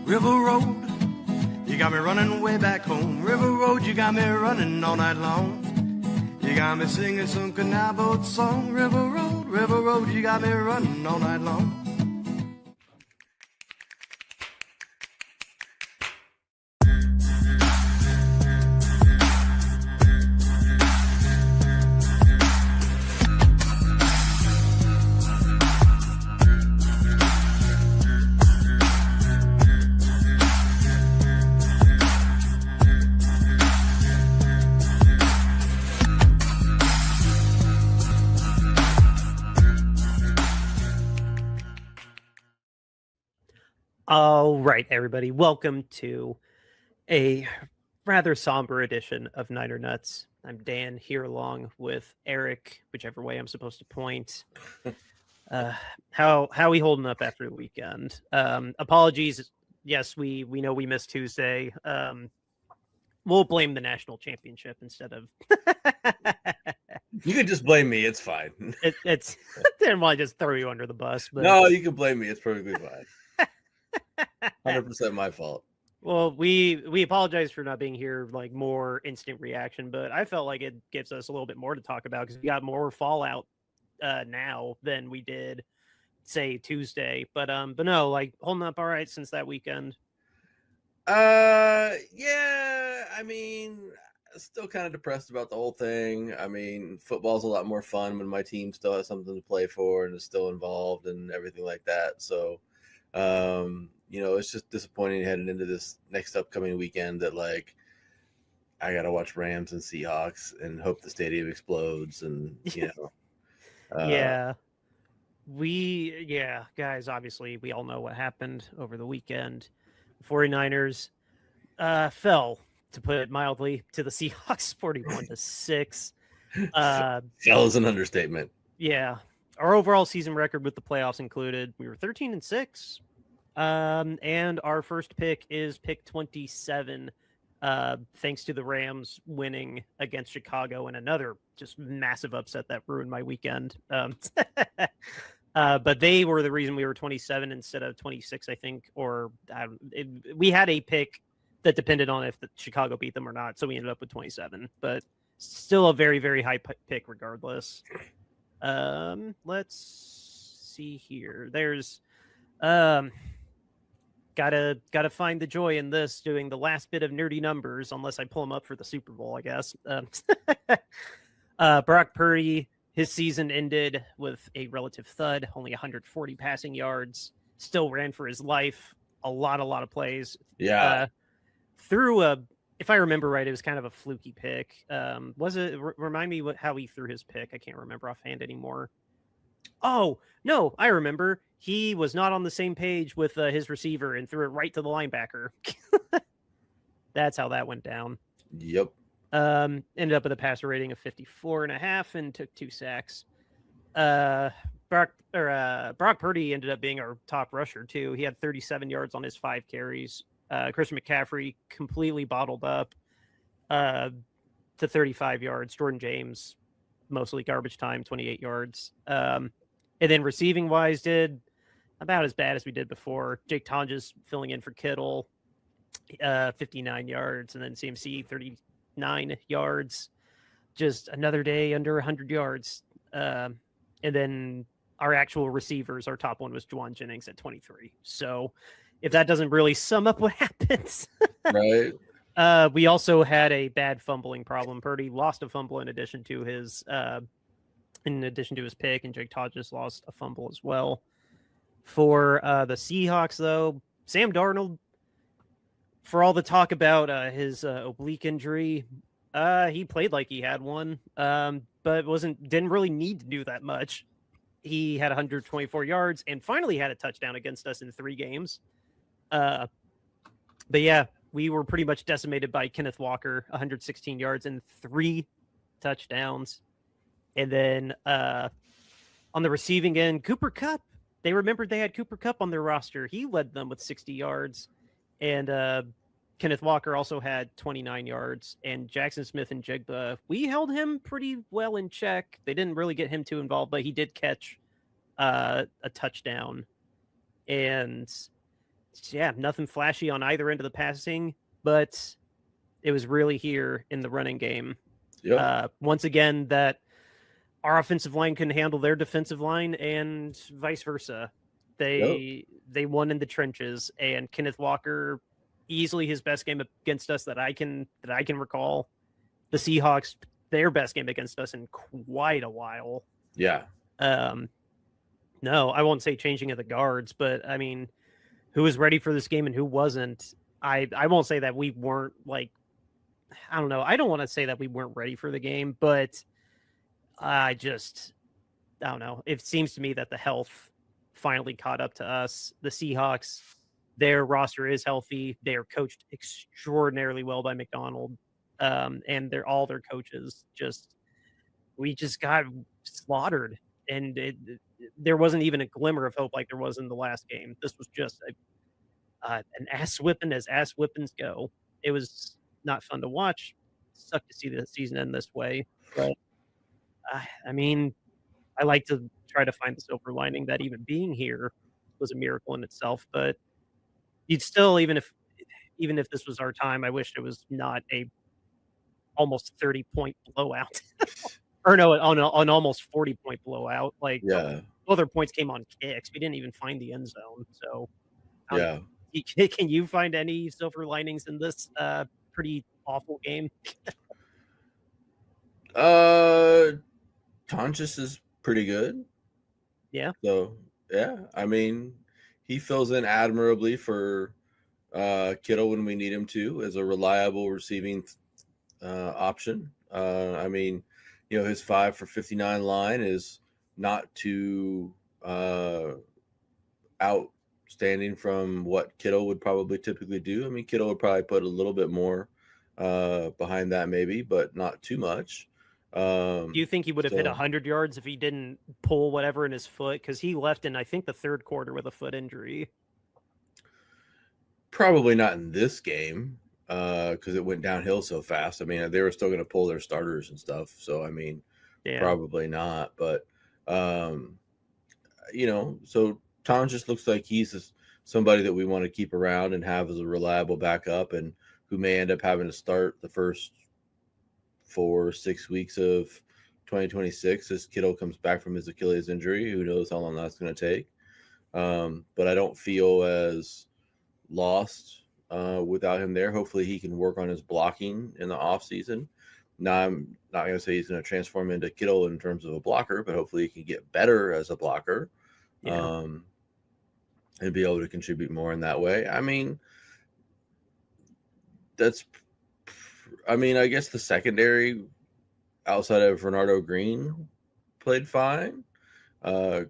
River Road, you got me running way back home. River Road, you got me running all night long. You got me singing some canal boat song. River Road, you got me running all night long. All right, everybody. Welcome to a rather somber edition of Niner Nuts. I'm Dan here along with Eric, whichever way I'm supposed to point. How we holding up after the weekend? Apologies. Yes, we know we missed Tuesday. We'll blame the national championship instead of. You can just blame me. It's fine. It's didn't want to just throw you under the bus, but no, you can blame me. It's perfectly fine. 100% my fault. Well, we apologize for not being here, like more instant reaction, but I felt like it gives us a little bit more to talk about because we got more fallout now than we did, say, Tuesday. But no, like holding up all right since that weekend. Yeah, I mean, still kind of depressed about the whole thing. I mean, football's a lot more fun when my team still has something to play for and is still involved and everything like that. So, it's just disappointing heading into this next upcoming weekend that like I gotta watch Rams and Seahawks and hope the stadium explodes and guys, obviously we all know what happened over the weekend. The 49ers fell, to put it mildly, to the Seahawks 41-6. Fell is an understatement. Yeah. Our overall season record with the playoffs included, we were 13-6. And our first pick is pick 27, thanks to the Rams winning against Chicago and another just massive upset that ruined my weekend. But they were the reason we were 27 instead of 26, I think. Or we had a pick that depended on if the Chicago beat them or not, so we ended up with 27. But still a very, very high pick regardless. Let's see here. There's gotta find the joy in this, doing the last bit of nerdy numbers, unless I pull them up for the Super Bowl, I guess. Brock Purdy, his season ended with a relative thud, only 140 passing yards, still ran for his life, a lot of plays. Yeah. Threw if I remember right, it was kind of a fluky pick. Was it? Remind me how he threw his pick. I can't remember offhand anymore. Oh, no, I remember. He was not on the same page with his receiver and threw it right to the linebacker. That's how that went down. Yep. Ended up with a passer rating of 54.5 and took 2 sacks. Brock Purdy ended up being our top rusher, too. He had 37 yards on his 5 carries. Christian McCaffrey completely bottled up to 35 yards. Jordan James, mostly garbage time, 28 yards. And then receiving wise did about as bad as we did before. Jake Tonjes filling in for Kittle, 59 yards, and then CMC 39 yards. Just another day under 100 yards. And then our actual receivers, our top one was Juwan Jennings at 23. So if that doesn't really sum up what happens. Right. We also had a bad fumbling problem. Purdy lost a fumble in addition to his pick, and Jake Tonjes lost a fumble as well. For the Seahawks, though, Sam Darnold, for all the talk about his oblique injury, he played like he had one, but didn't really need to do that much. He had 124 yards and finally had a touchdown against us in 3 games. But yeah, we were pretty much decimated by Kenneth Walker, 116 yards and 3 touchdowns. And then on the receiving end, Cooper Kupp, they remembered they had Cooper Kupp on their roster. He led them with 60 yards. And Kenneth Walker also had 29 yards. And Jackson Smith and Jigba, we held him pretty well in check. They didn't really get him too involved, but he did catch a touchdown. And yeah, nothing flashy on either end of the passing, but it was really here in the running game. Yep. Once again, that our offensive line couldn't handle their defensive line, and vice versa. They won in the trenches, and Kenneth Walker, easily his best game against us that I can recall. The Seahawks, their best game against us in quite a while. Yeah. No, I won't say changing of the guards, but I mean, who was ready for this game and who wasn't? I won't say that we weren't like, I don't know. I don't want to say that we weren't ready for the game, but I don't know. It seems to me that the health finally caught up to us. The Seahawks, their roster is healthy. They are coached extraordinarily well by McDonald. And all their coaches we just got slaughtered, and there wasn't even a glimmer of hope like there was in the last game. This was just an ass whipping as ass whippings go. It was not fun to watch. Sucked to see the season end this way, but I mean, I like to try to find the silver lining that even being here was a miracle in itself. But you'd still, even if this was our time, I wish it was not a almost 30-point blowout. Or no, on an almost 40-point blowout. Like, other points came on kicks. We didn't even find the end zone. So, can you find any silver linings in this pretty awful game? Tonjes is pretty good. Yeah. So, yeah, I mean, he fills in admirably for Kittle when we need him to as a reliable receiving option. I mean, his 5 for 59 line is not too outstanding from what Kittle would probably typically do. I mean, Kittle would probably put a little bit more behind that maybe, but not too much. Do you think he would have hit 100 yards if he didn't pull whatever in his foot? Because he left in, I think, the third quarter with a foot injury. Probably not in this game because it went downhill so fast. I mean, they were still going to pull their starters and stuff. So, I mean, probably not. But, so Tom just looks like he's somebody that we want to keep around and have as a reliable backup, and who may end up having to start the first 4 or 6 weeks of 2026 as Kittle comes back from his Achilles injury. Who knows how long that's going to take. But I don't feel as lost without him there. Hopefully he can work on his blocking in the offseason. Now, I'm not going to say he's going to transform into Kittle in terms of a blocker, but hopefully he can get better as a blocker and be able to contribute more in that way. I mean, I guess the secondary outside of Renardo Green played fine.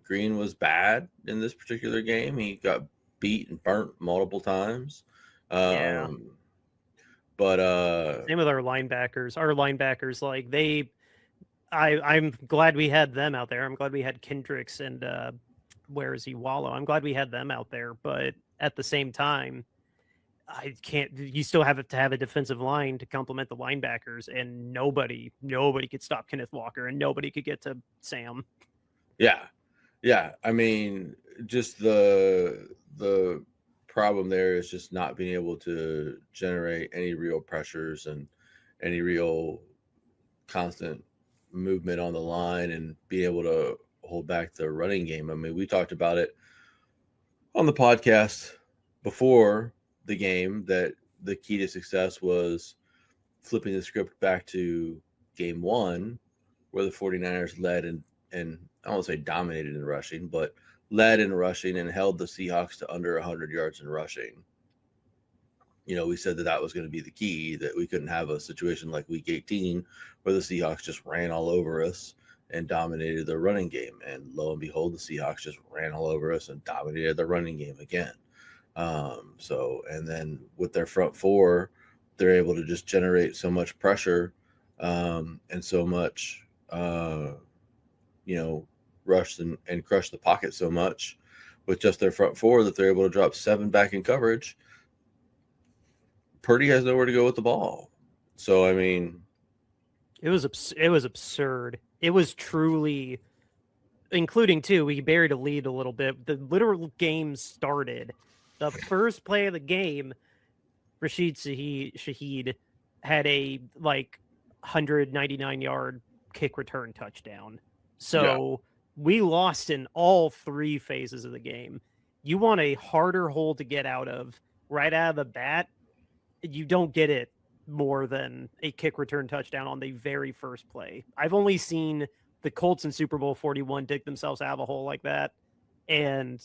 Green was bad in this particular game. He got beat and burnt multiple times. But same with our linebackers. Our linebackers, like I'm glad we had them out there. I'm glad we had Kendricks and where is he? Wallow. I'm glad we had them out there, but at the same time, you still have to have a defensive line to complement the linebackers, and nobody could stop Kenneth Walker, and nobody could get to Sam. Yeah. I mean, just the problem there is just not being able to generate any real pressures and any real constant movement on the line and be able to hold back the running game. I mean, we talked about it on the podcast before the game that the key to success was flipping the script back to game 1 where the 49ers led and I won't say dominated in rushing, but led in rushing and held the Seahawks to under 100 yards in rushing. We said that was going to be the key, that we couldn't have a situation like week 18 where the Seahawks just ran all over us and dominated the running game. And lo and behold, the Seahawks just ran all over us and dominated the running game again. And then with their front four, they're able to just generate so much pressure and so much, rush and crush the pocket so much with just their front four that they're able to drop 7 back in coverage. Purdy has nowhere to go with the ball. So, I mean, it was absurd. It was truly, including too, we buried a lead a little bit. The literal game started The first play of the game, Rashid Shaheed had a 199-yard kick return touchdown. So we lost in all 3 phases of the game. You want a harder hole to get out of right out of the bat. You don't get it more than a kick return touchdown on the very first play. I've only seen the Colts in Super Bowl 41 dig themselves out of a hole like that. And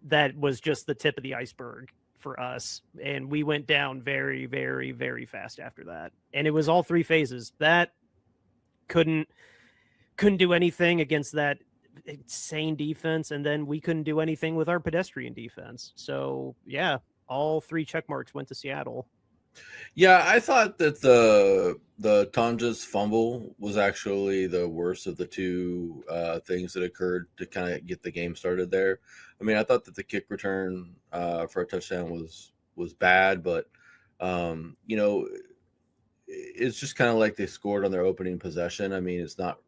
that was just the tip of the iceberg for us. And we went down very, very, very fast after that. And it was all 3 phases. That couldn't do anything against that insane defense. And then we couldn't do anything with our pedestrian defense. So yeah, all 3 check marks went to Seattle. Yeah, I thought that the Tonja's fumble was actually the worst of the 2 things that occurred to kind of get the game started there. I mean, I thought that the kick return for a touchdown was bad, but it's just kind of like they scored on their opening possession. I mean, it's not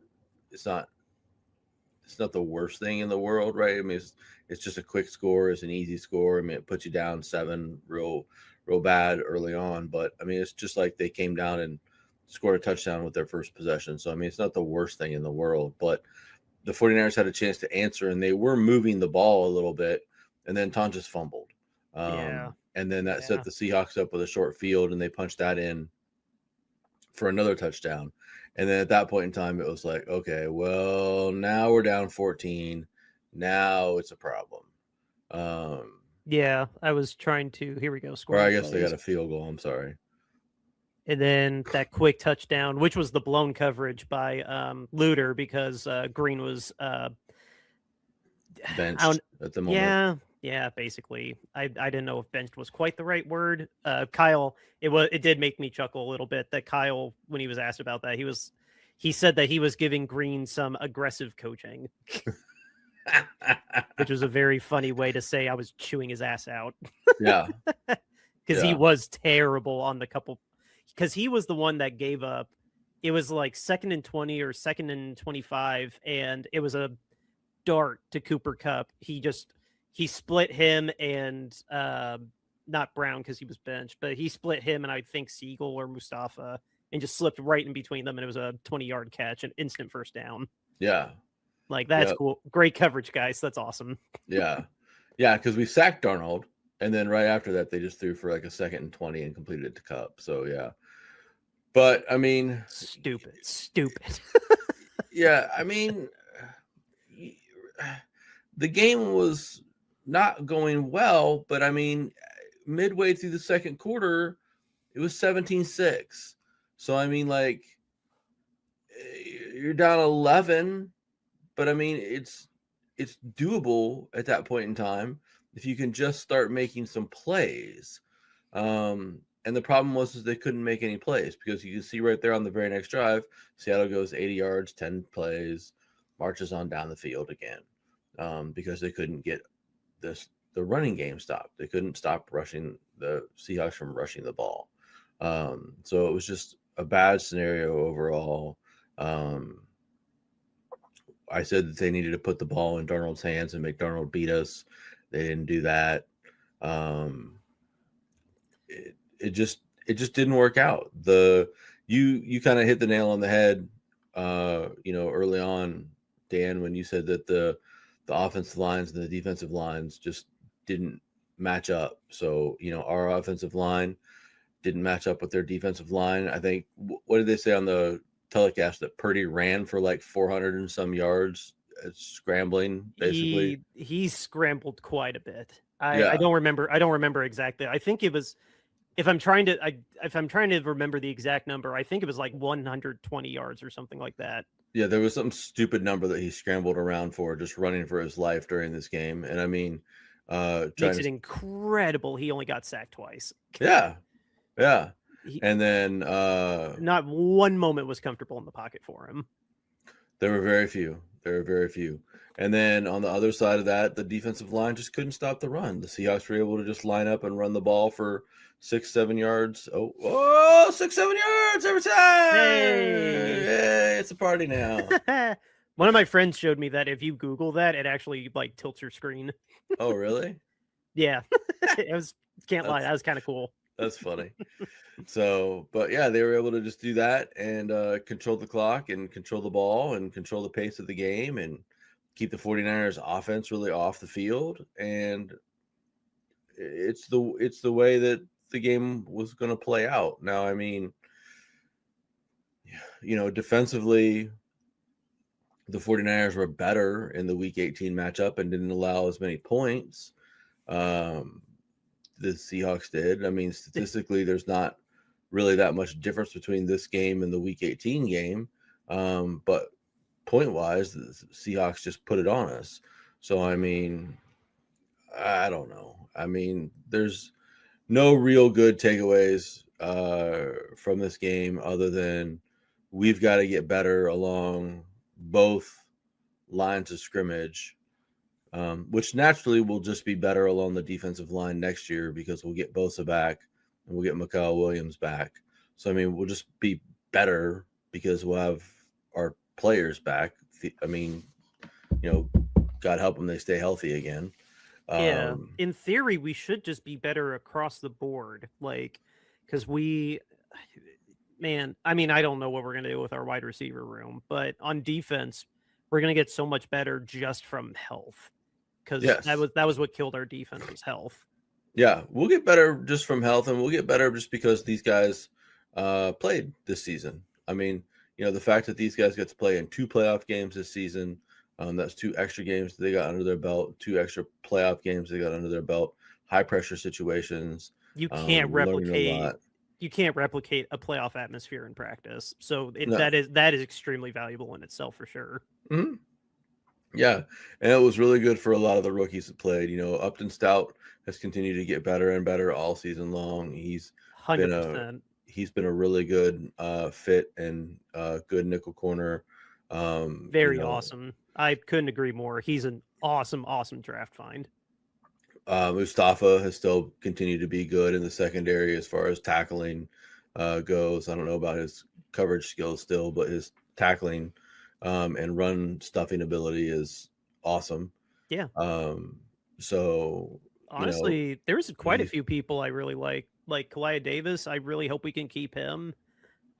the worst thing in the world, right? I mean, it's just a quick score, it's an easy score. I mean, it puts you down 7 real bad early on, but I mean, it's just like they came down and scored a touchdown with their first possession. So I mean, it's not the worst thing in the world, but the 49ers had a chance to answer, and they were moving the ball a little bit, and then Ton just fumbled. And then that set the Seahawks up with a short field, and they punched that in for another touchdown. And then at that point in time, it was like, okay, well, now we're down 14. Now it's a problem. Yeah, I was trying to. Here we go. Or I guess they got a field goal. I'm sorry. And then that quick touchdown, which was the blown coverage by Luter because Green was benched at the moment. Yeah, basically. I didn't know if benched was quite the right word. Kyle, it did make me chuckle a little bit that Kyle, when he was asked about that, he said that he was giving Green some aggressive coaching. Which was a very funny way to say I was chewing his ass out. Yeah. Because he was terrible on the couple, because he was the one that gave up. It was like 2nd and 20 or 2nd and 25, and it was a dart to Cooper Kupp. He split him and not Brown because he was benched, but he split him and I think Siegel or Mustafa and just slipped right in between them, and it was a 20-yard catch, an instant first down. Yeah. Like, that's cool. Great coverage, guys. That's awesome. Yeah. Yeah, because we sacked Darnold, and then right after that, they just threw for like a 2nd and 20 and completed it to Kupp. So, yeah. But, I mean... Stupid. Yeah, I mean, the game was not going well, but, I mean, midway through the second quarter, it was 17-6. So, I mean, like, you're down 11... But I mean, it's doable at that point in time if you can just start making some plays. And the problem was they couldn't make any plays because you can see right there on the very next drive, Seattle goes 80 yards, 10 plays, marches on down the field again because they couldn't get the running game stopped. They couldn't stop rushing the Seahawks from rushing the ball. So it was just a bad scenario overall. I said that they needed to put the ball in Darnold's hands and make Darnold beat us. They didn't do that. It just didn't work out. You kind of hit the nail on the head, early on, Dan, when you said that the offensive lines and the defensive lines just didn't match up. So, our offensive line didn't match up with their defensive line. I think, what did they say on the telecast, that Purdy ran for like 400 and some yards scrambling, basically? He scrambled quite a bit. I don't remember exactly. I think it was, if I'm trying to remember the exact number, I think it was like 120 yards or something like that. Yeah, there was some stupid number that he scrambled around for, just running for his life during this game. And I mean, makes it incredible he only got sacked twice. Yeah. And then not one moment was comfortable in the pocket for him. There were very few. And then on the other side of that, the defensive line just couldn't stop the run. The Seahawks were able to just line up and run the ball for 6-7 yards. 6-7 yards every time. Hey, it's a party now. One of my friends showed me that if you Google that, it actually like tilts your screen. Oh, really? Yeah, it was. Can't lie, that was kind of cool. That's funny. So, but yeah, they were able to just do that and control the clock and control the ball and control the pace of the game and keep the 49ers offense really off the field. And it's the way that the game was going to play out. Now, I mean, defensively, the 49ers were better in the Week 18 matchup and didn't allow as many points. The Seahawks did. I mean, statistically, there's not really that much difference between this game and the Week 18 game. But point-wise, the Seahawks just put it on us. So, I mean, I don't know. I mean, there's no real good takeaways from this game other than we've got to get better along both lines of scrimmage, which naturally will just be better along the defensive line next year because we'll get Bosa back and we'll get Mikael Williams back. So, I mean, we'll just be better because we'll have our players back. I mean, God help them, they stay healthy again. Yeah, in theory, we should just be better across the board. Like, because man, I mean, I don't know what we're going to do with our wide receiver room, but on defense, we're going to get so much better just from health. Because that was what killed our defense was health. Yeah, we'll get better just from health, and we'll get better just because these guys played this season. I mean, the fact that these guys get to play in 2 playoff games this season, that's 2 extra games that they got under their belt, 2 extra playoff games they got under their belt, high pressure situations. You can't replicate. You can't replicate a playoff atmosphere in practice. So that is extremely valuable in itself for sure. Mm-hmm. Yeah, and it was really good for a lot of the rookies that played. Upton Stout has continued to get better and better all season long. He's 100%. He's been a really good fit and good nickel corner. Very awesome. I couldn't agree more. He's an awesome draft find. Mustafa has still continued to be good in the secondary as far as tackling goes. I don't know about his coverage skills still, but his tackling and run stuffing ability is awesome. Yeah. So honestly, there's quite a few people I really like Kalia Davis. I really hope we can keep him.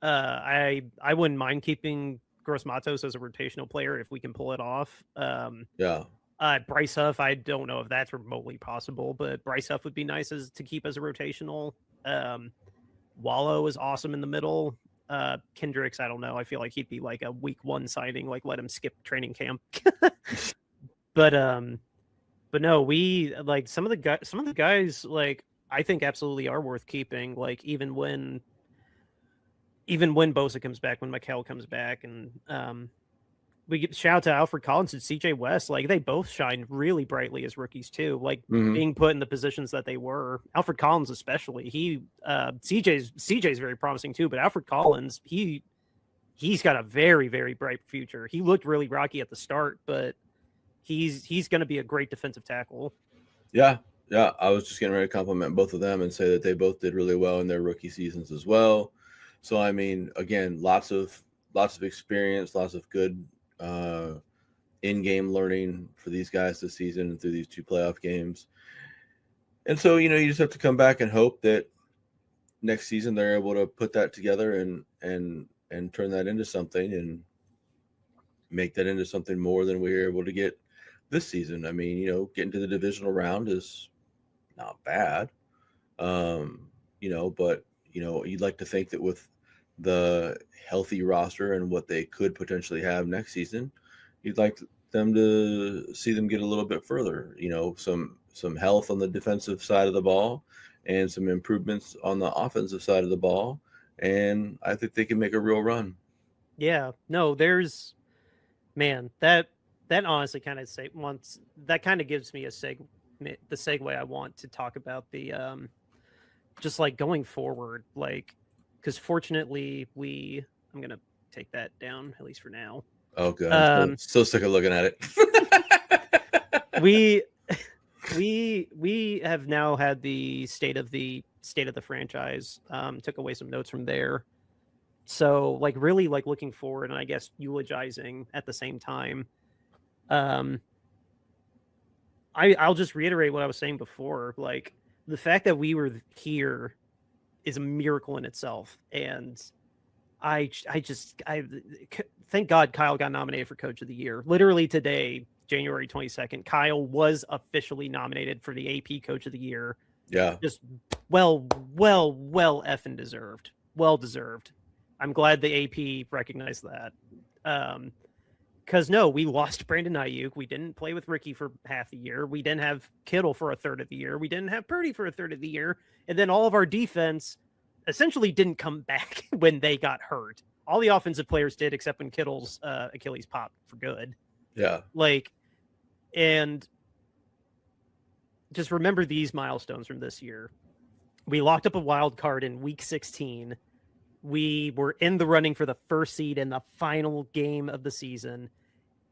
I wouldn't mind keeping Gross Matos as a rotational player if we can pull it off. Bryce Huff, I don't know if that's remotely possible, but Bryce Huff would be nice to keep as a rotational. Wallow is awesome in the middle. Kendricks, I don't know. I feel like he'd be like a week 1 signing, like let him skip training camp. But no, we like some of the guys like I think absolutely are worth keeping. Like even when Bosa comes back, when Mikael comes back, and we get shout out to Alfred Collins and CJ West. Like they both shined really brightly as rookies too. Like being put in the positions that they were. Alfred Collins especially. CJ's very promising too, but Alfred Collins, he's got a very, very bright future. He looked really rocky at the start, but he's going to be a great defensive tackle. Yeah. I was just getting ready to compliment both of them and say that they both did really well in their rookie seasons as well. So I mean, again, lots of experience, lots of good in-game learning for these guys this season and through these 2 playoff games. And so, you just have to come back and hope that next season they're able to put that together and turn that into something and make that into something more than we were able to get this season. I mean, getting to the divisional round is not bad. But you'd like to think that with the healthy roster and what they could potentially have next season, you'd like them to see them get a little bit further, some health on the defensive side of the ball and some improvements on the offensive side of the ball. And I think they can make a real run. Yeah, no, that honestly kind of gives me the segue I want to talk about the, just like going forward, like, because fortunately I'm going to take that down, at least for now. Oh, good. I'm so sick of looking at it. We have now had the state of the franchise. Took away some notes from there. So like really like looking forward and I guess eulogizing at the same time. I'll just reiterate what I was saying before. Like, the fact that we were here is a miracle in itself. And I thank God Kyle got nominated for Coach of the Year. Literally today, January 22nd, Kyle was officially nominated for the AP Coach of the Year. Yeah. Just well effing deserved. Well deserved. I'm glad the AP recognized that. Because no, we lost Brandon Ayuk. We didn't play with Ricky for half the year. We didn't have Kittle for a third of the year. We didn't have Purdy for a third of the year. And then all of our defense essentially didn't come back when they got hurt. All the offensive players did, except when Kittle's Achilles popped for good. Yeah. Like, and just remember these milestones from this year. We locked up a wild card in week 16. We were in the running for the first seed in the final game of the season.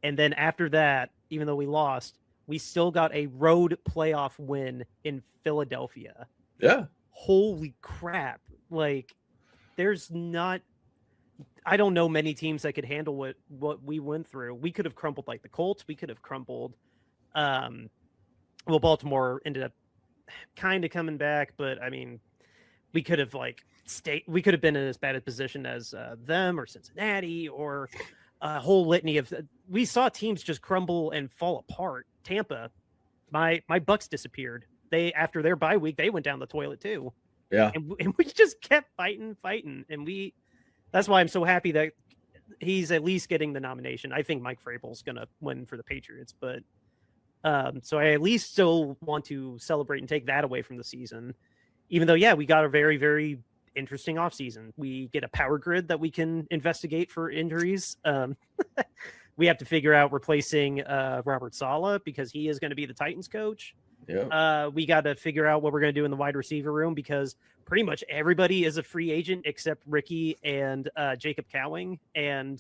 And then after that, even though we lost, we still got a road playoff win in Philadelphia. Yeah. Holy crap. Like, there's not, I don't know many teams that could handle what we went through. We could have crumbled like the Colts. We could have crumbled. Well, Baltimore ended up kind of coming back, but I mean, we could have we could have been in as bad a position as them or Cincinnati or a whole litany of, we saw teams just crumble and fall apart. Tampa, my Bucks disappeared. After their bye week, they went down the toilet too. Yeah. And we just kept fighting. And that's why I'm so happy that he's at least getting the nomination. I think Mike Vrabel's going to win for the Patriots, but so I at least still want to celebrate and take that away from the season, even though, yeah, we got a very, very interesting offseason. We get a power grid that we can investigate for injuries. We have to figure out replacing Robert Saleh because he is going to be the Titans coach. Yeah. We got to figure out what we're going to do in the wide receiver room because pretty much everybody is a free agent except Ricky and Jacob Cowing. And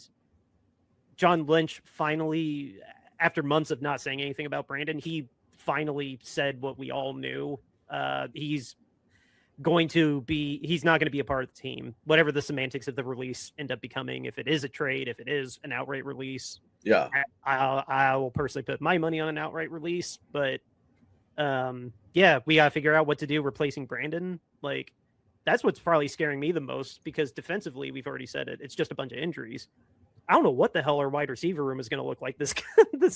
John Lynch finally, after months of not saying anything about Brandon, he finally said what we all knew. He's not going to be a part of the team, whatever the semantics of the release end up becoming. If it is a trade, if it is an outright release, yeah, I will personally put my money on an outright release, but yeah, we got to figure out what to do replacing Brandon. Like, that's what's probably scaring me the most because defensively, we've already said it. It's just a bunch of injuries. I don't know what the hell our wide receiver room is going to look like this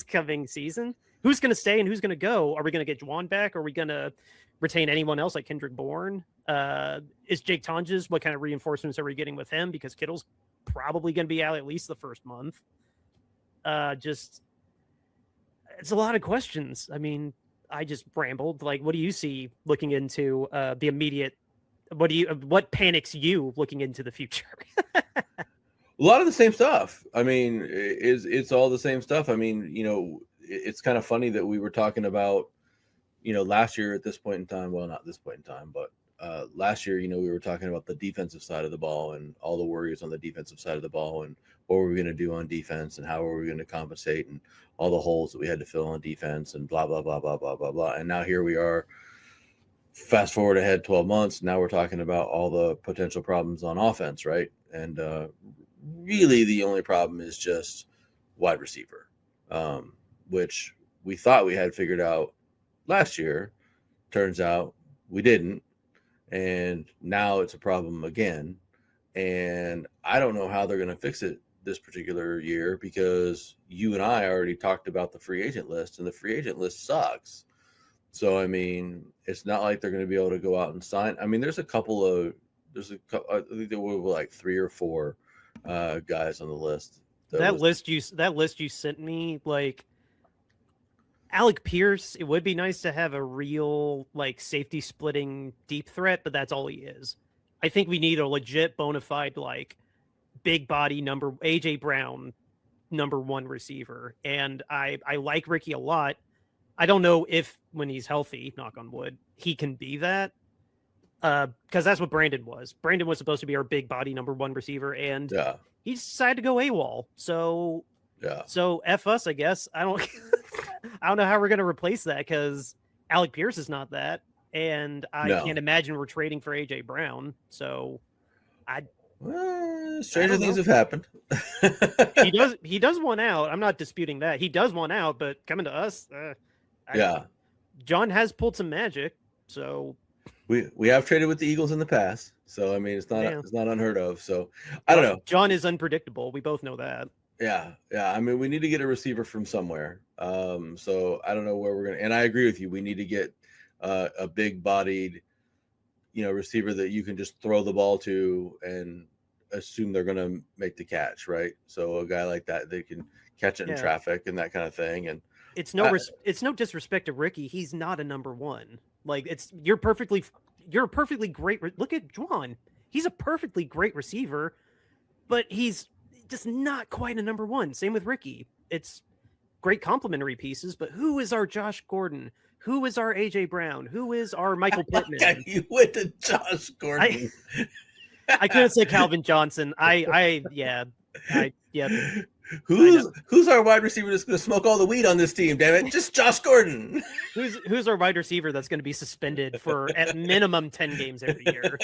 coming season. Who's going to stay and who's going to go? Are we going to get Juwan back? Are we going to retain anyone else like Kendrick Bourne? Is Jake Tonjes? What kind of reinforcements are we getting with him? Because Kittle's probably going to be out at least the first month. It's a lot of questions. I mean, I just rambled. Like, what do you see looking into the immediate? What panics you looking into the future? A lot of the same stuff. I mean, it's all the same stuff. I mean, it's kind of funny that we were talking about, last year at this point in time. Well, not this point in time, but last year, we were talking about the defensive side of the ball and all the worries on the defensive side of the ball and what were we going to do on defense and how were we going to compensate and all the holes that we had to fill on defense and blah, blah, blah, blah, blah, blah, blah. And now here we are, fast forward ahead 12 months. Now we're talking about all the potential problems on offense, right? And really the only problem is just wide receiver, which we thought we had figured out last year. Turns out we didn't. And now it's a problem again. And I don't know how they're going to fix it this particular year because you and I already talked about the free agent list and the free agent list sucks. So, I mean, it's not like they're going to be able to go out and sign. I mean, I think there were like 3 or 4 guys on the list. That list you sent me, like Alec Pierce, it would be nice to have a real like safety splitting deep threat, but that's all he is. I think we need a legit bona fide like big body AJ Brown number 1 receiver. And I like Ricky a lot. I don't know if when he's healthy, knock on wood, he can be that. Because that's what Brandon was. Brandon was supposed to be our big body number 1 receiver, and he decided to go AWOL. So F us, I guess. I don't know how we're gonna replace that because Alec Pierce is not that, and I can't imagine we're trading for AJ Brown. So stranger things have happened. He does want out. I'm not disputing that. He does want out, but coming to us, John has pulled some magic, so we have traded with the Eagles in the past, so I mean it's not unheard of. So I don't know. John is unpredictable. We both know that. Yeah. I mean, we need to get a receiver from somewhere. So I don't know where we're gonna. And I agree with you. We need to get a big-bodied, receiver that you can just throw the ball to and assume they're gonna make the catch, right? So a guy like that, they can catch it in traffic and that kind of thing. And it's no disrespect to Ricky. He's not a number one. Like you're a perfectly great. Look at Juwan. He's a perfectly great receiver, but he's just not quite a number one. Same with Ricky. It's great complementary pieces, but who is our Josh Gordon? Who is our AJ Brown? Who is our Michael Pittman? You went to Josh Gordon. I couldn't say Calvin Johnson. Yeah. Who's our wide receiver that's going to smoke all the weed on this team? Damn it, just Josh Gordon. Who's our wide receiver that's going to be suspended for at minimum 10 games every year?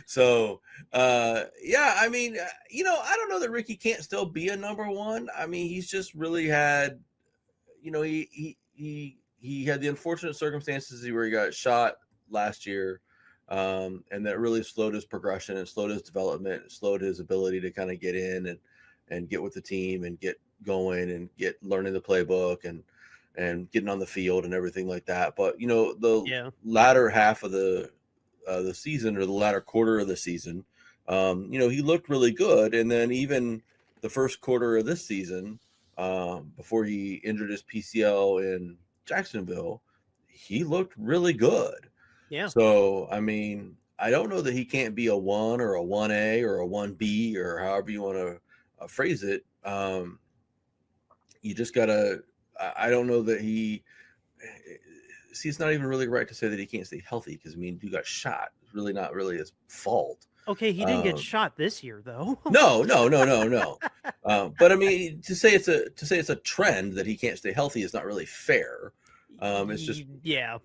So, I mean, I don't know that Ricky can't still be a number one. I mean, he's just really had, he had the unfortunate circumstances where he got shot last year. And that really slowed his progression and slowed his development, slowed his ability to kind of get in and get with the team and get going and get learning the playbook and getting on the field and everything like that. But the latter half of the season, or the latter quarter of the season, he looked really good. And then even the first quarter of this season, before he injured his PCL in Jacksonville, he looked really good. Yeah. So, I mean, I don't know that he can't be a 1 or a 1A or a 1B or however you want to phrase it. You just got to – I don't know that it's not even really right to say that he can't stay healthy because, I mean, he got shot. It's really not really his fault. Okay, he didn't get shot this year, though. No. But, I mean, to say it's a trend that he can't stay healthy is not really fair. It's just – yeah,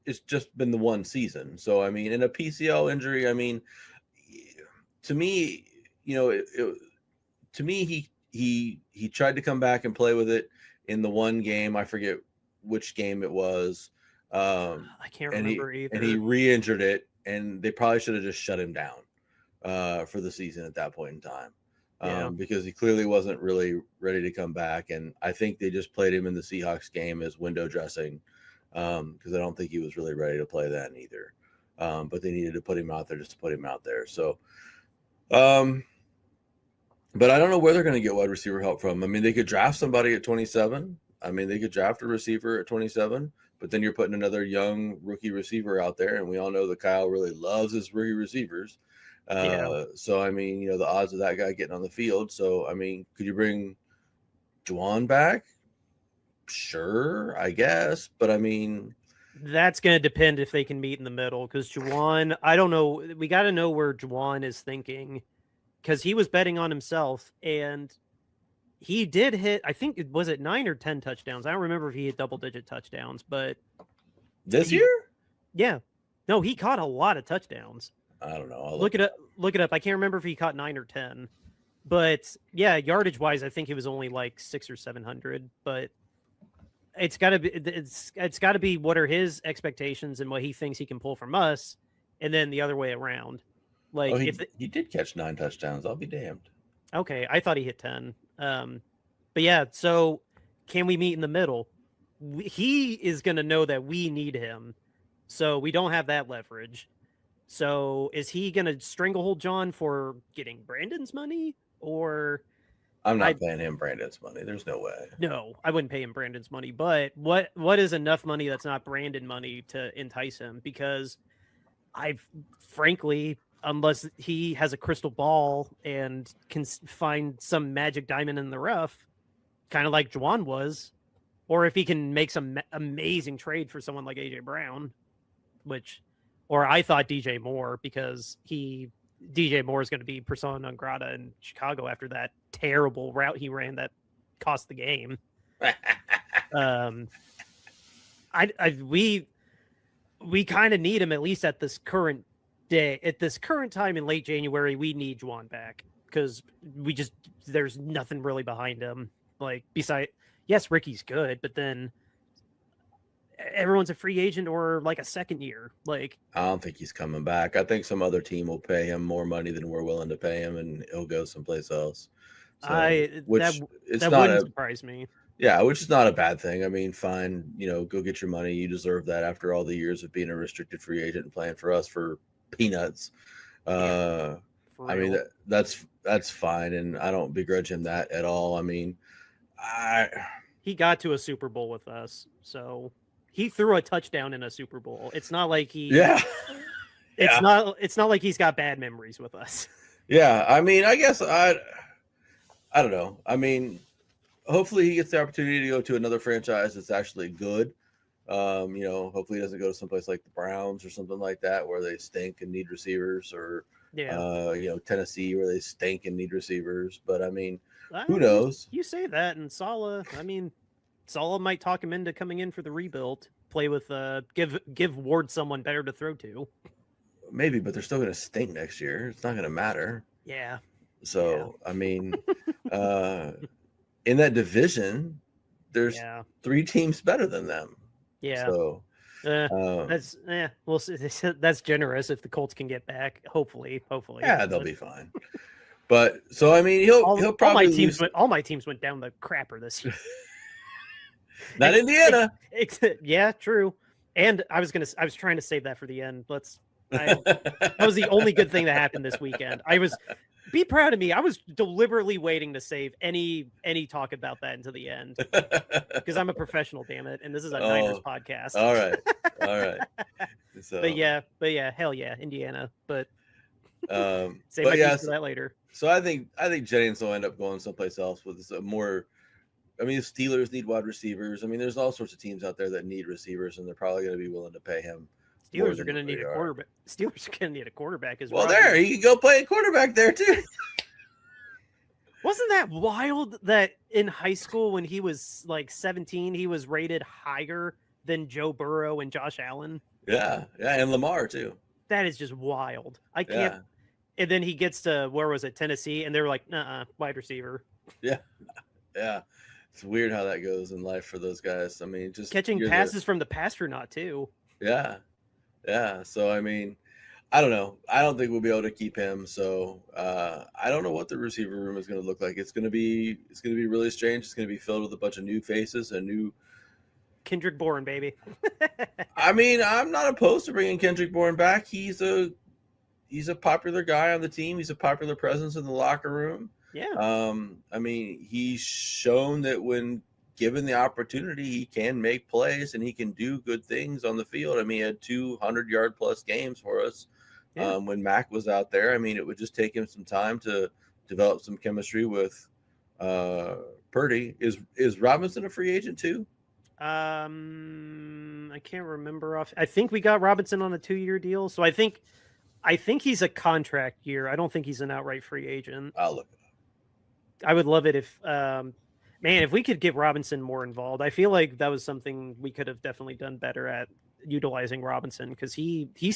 it's just been the one season. So, I mean, in a PCL injury, I mean, to me, he tried to come back and play with it in the one game. I forget which game it was. I can't remember either. And he re-injured it, and they probably should have just shut him down for the season at that point in time. Because he clearly wasn't really ready to come back. And I think they just played him in the Seahawks game as window dressing. Because I don't think he was really ready to play then either. But they needed to put him out there just to put him out there. So, but I don't know where they're going to get wide receiver help from. I mean, they could draft somebody at 27. I mean, they could draft a receiver at 27, but then you're putting another young rookie receiver out there. And we all know that Kyle really loves his rookie receivers. So, I mean, the odds of that guy getting on the field. So, I mean, could you bring Juwan back? Sure, I guess, but I mean, that's going to depend if they can meet in the middle. Because Juwan, I don't know. We got to know where Juwan is thinking, because he was betting on himself, and he did hit. I think was it 9 or 10 touchdowns. I don't remember if he hit double-digit touchdowns, but this year, yeah, no, he caught a lot of touchdowns. I don't know. Look it up. I can't remember if he caught 9 or 10, but yeah, yardage wise, I think it was only like 600 or 700, but. It's got to be what are his expectations and what he thinks he can pull from us, and then the other way around. Like he did catch 9 touchdowns, I'll be damned. Okay, I thought he hit 10. But yeah, so can we meet in the middle? He is going to know that we need him, so we don't have that leverage. So is he going to stranglehold John for getting Brandon's money, or? I'm not paying him Brandon's money. There's no way. No, I wouldn't pay him Brandon's money. But what is enough money that's not Brandon money to entice him? Because frankly, unless he has a crystal ball and can find some magic diamond in the rough, kind of like Juwan was, or if he can make some amazing trade for someone like AJ Brown, or I thought DJ Moore, because DJ Moore is going to be persona non grata in Chicago after that terrible route he ran that cost the game. We kind of need him, at least at this current day, at this current time in late January. We need Juwan back because there's nothing really behind him. Like, beside, yes, Ricky's good, but then everyone's a free agent or like a second year. Like, I don't think he's coming back. I think some other team will pay him more money than we're willing to pay him, and he'll go someplace else. So, that it's not wouldn't a surprise me. yeah, which is not a bad thing. I mean, fine, go get your money. You deserve that after all the years of being a restricted free agent and playing for us for peanuts. For I mean, real. that's fine, and I don't begrudge him that at all. I mean, He got to a Super Bowl with us, so he threw a touchdown in a Super Bowl. It's not like he it's not like he's got bad memories with us. Yeah, I mean, I guess I don't know. I mean, hopefully he gets the opportunity to go to another franchise that's actually good. Hopefully he doesn't go to someplace like the Browns or something like that where they stink and need receivers, or Tennessee where they stink and need receivers. But I mean, who knows? You say that, and Saleh. I mean, Saleh might talk him into coming in for the rebuild. Play with give Ward someone better to throw to. Maybe, but they're still going to stink next year. It's not going to matter. Yeah. So I mean, in that division, there's 3 teams better than them. Yeah. So we'll see. That's generous if the Colts can get back. Hopefully. Yeah, they'll be fine. But so I mean, he'll probably all my teams went down the crapper this year. Not Indiana. Yeah, true. And I was trying to save that for the end. That was the only good thing that happened this weekend. Be proud of me. I was deliberately waiting to save any talk about that until the end because I'm a professional, damn it. And this is a Niners podcast. All right. So, but yeah, hell yeah, Indiana. But save my piece for that later. So I think Jennings will end up going someplace else with a more. I mean, the Steelers need wide receivers. I mean, there's all sorts of teams out there that need receivers, and they're probably going to be willing to pay him. Steelers are going to need a quarterback. Steelers are going to need a quarterback as well. There, he can go play a quarterback there too. Wasn't that wild that in high school when he was like 17, he was rated higher than Joe Burrow and Josh Allen? Yeah, and Lamar too. That is just wild. I can't. Yeah. And then he gets to where was it, Tennessee, and they're like, wide receiver. Yeah. It's weird how that goes in life for those guys. I mean, just catching passes from the pastronaut too. Yeah. So I mean, I don't know. I don't think we'll be able to keep him. So I don't know what the receiver room is going to look like. It's going to be really strange. It's going to be filled with a bunch of new faces and new. Kendrick Bourne, baby. I mean, I'm not opposed to bringing Kendrick Bourne back. He's a popular guy on the team. He's a popular presence in the locker room. Yeah. I mean, he's shown that when given the opportunity, he can make plays and he can do good things on the field. I mean, he had 200-yard plus games for us when Mac was out there. I mean, it would just take him some time to develop some chemistry with Purdy. Is Robinson a free agent too? I can't remember I think we got Robinson on a 2-year deal. So I think he's a contract year. I don't think he's an outright free agent. I'll look. I would love it if, if we could get Robinson more involved. I feel like that was something we could have definitely done better at utilizing Robinson because he had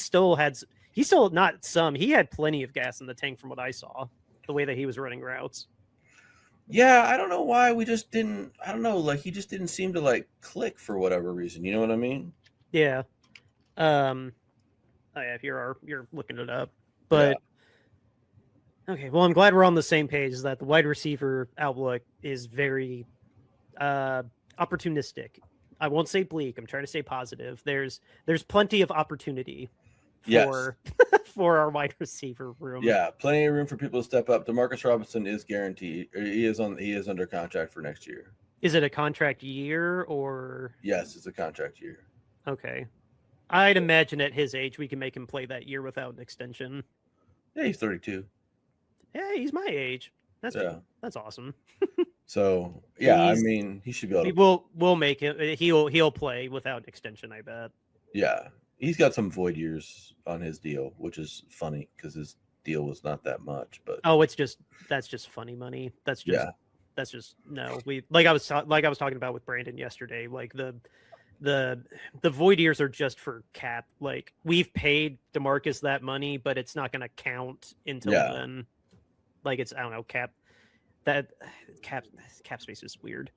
plenty of gas in the tank from what I saw, the way that he was running routes. Yeah, I don't know why we just didn't. I don't know, like he just didn't seem to like click for whatever reason. You know what I mean? Yeah. Oh yeah, if you're looking it up, but. Yeah. Okay, well, I'm glad we're on the same page that the wide receiver outlook is very opportunistic. I won't say bleak. I'm trying to say positive. There's plenty of opportunity for for our wide receiver room. Yeah, plenty of room for people to step up. DeMarcus Robinson is guaranteed. He is under contract for next year. Is it a contract year or? Yes, it's a contract year. Okay. I'd imagine at his age we can make him play that year without an extension. Yeah, he's 32. Yeah, he's my age. That's awesome. So yeah, I mean, he should be able to. We'll make it. He'll play without extension. I bet. Yeah, he's got some void years on his deal, which is funny because his deal was not that much. But that's just funny money. That's just no. I was talking about with Brandon yesterday. Like the void years are just for cap. Like we've paid DeMarcus that money, but it's not going to count until then. Like it's, I don't know, cap. that cap space is weird.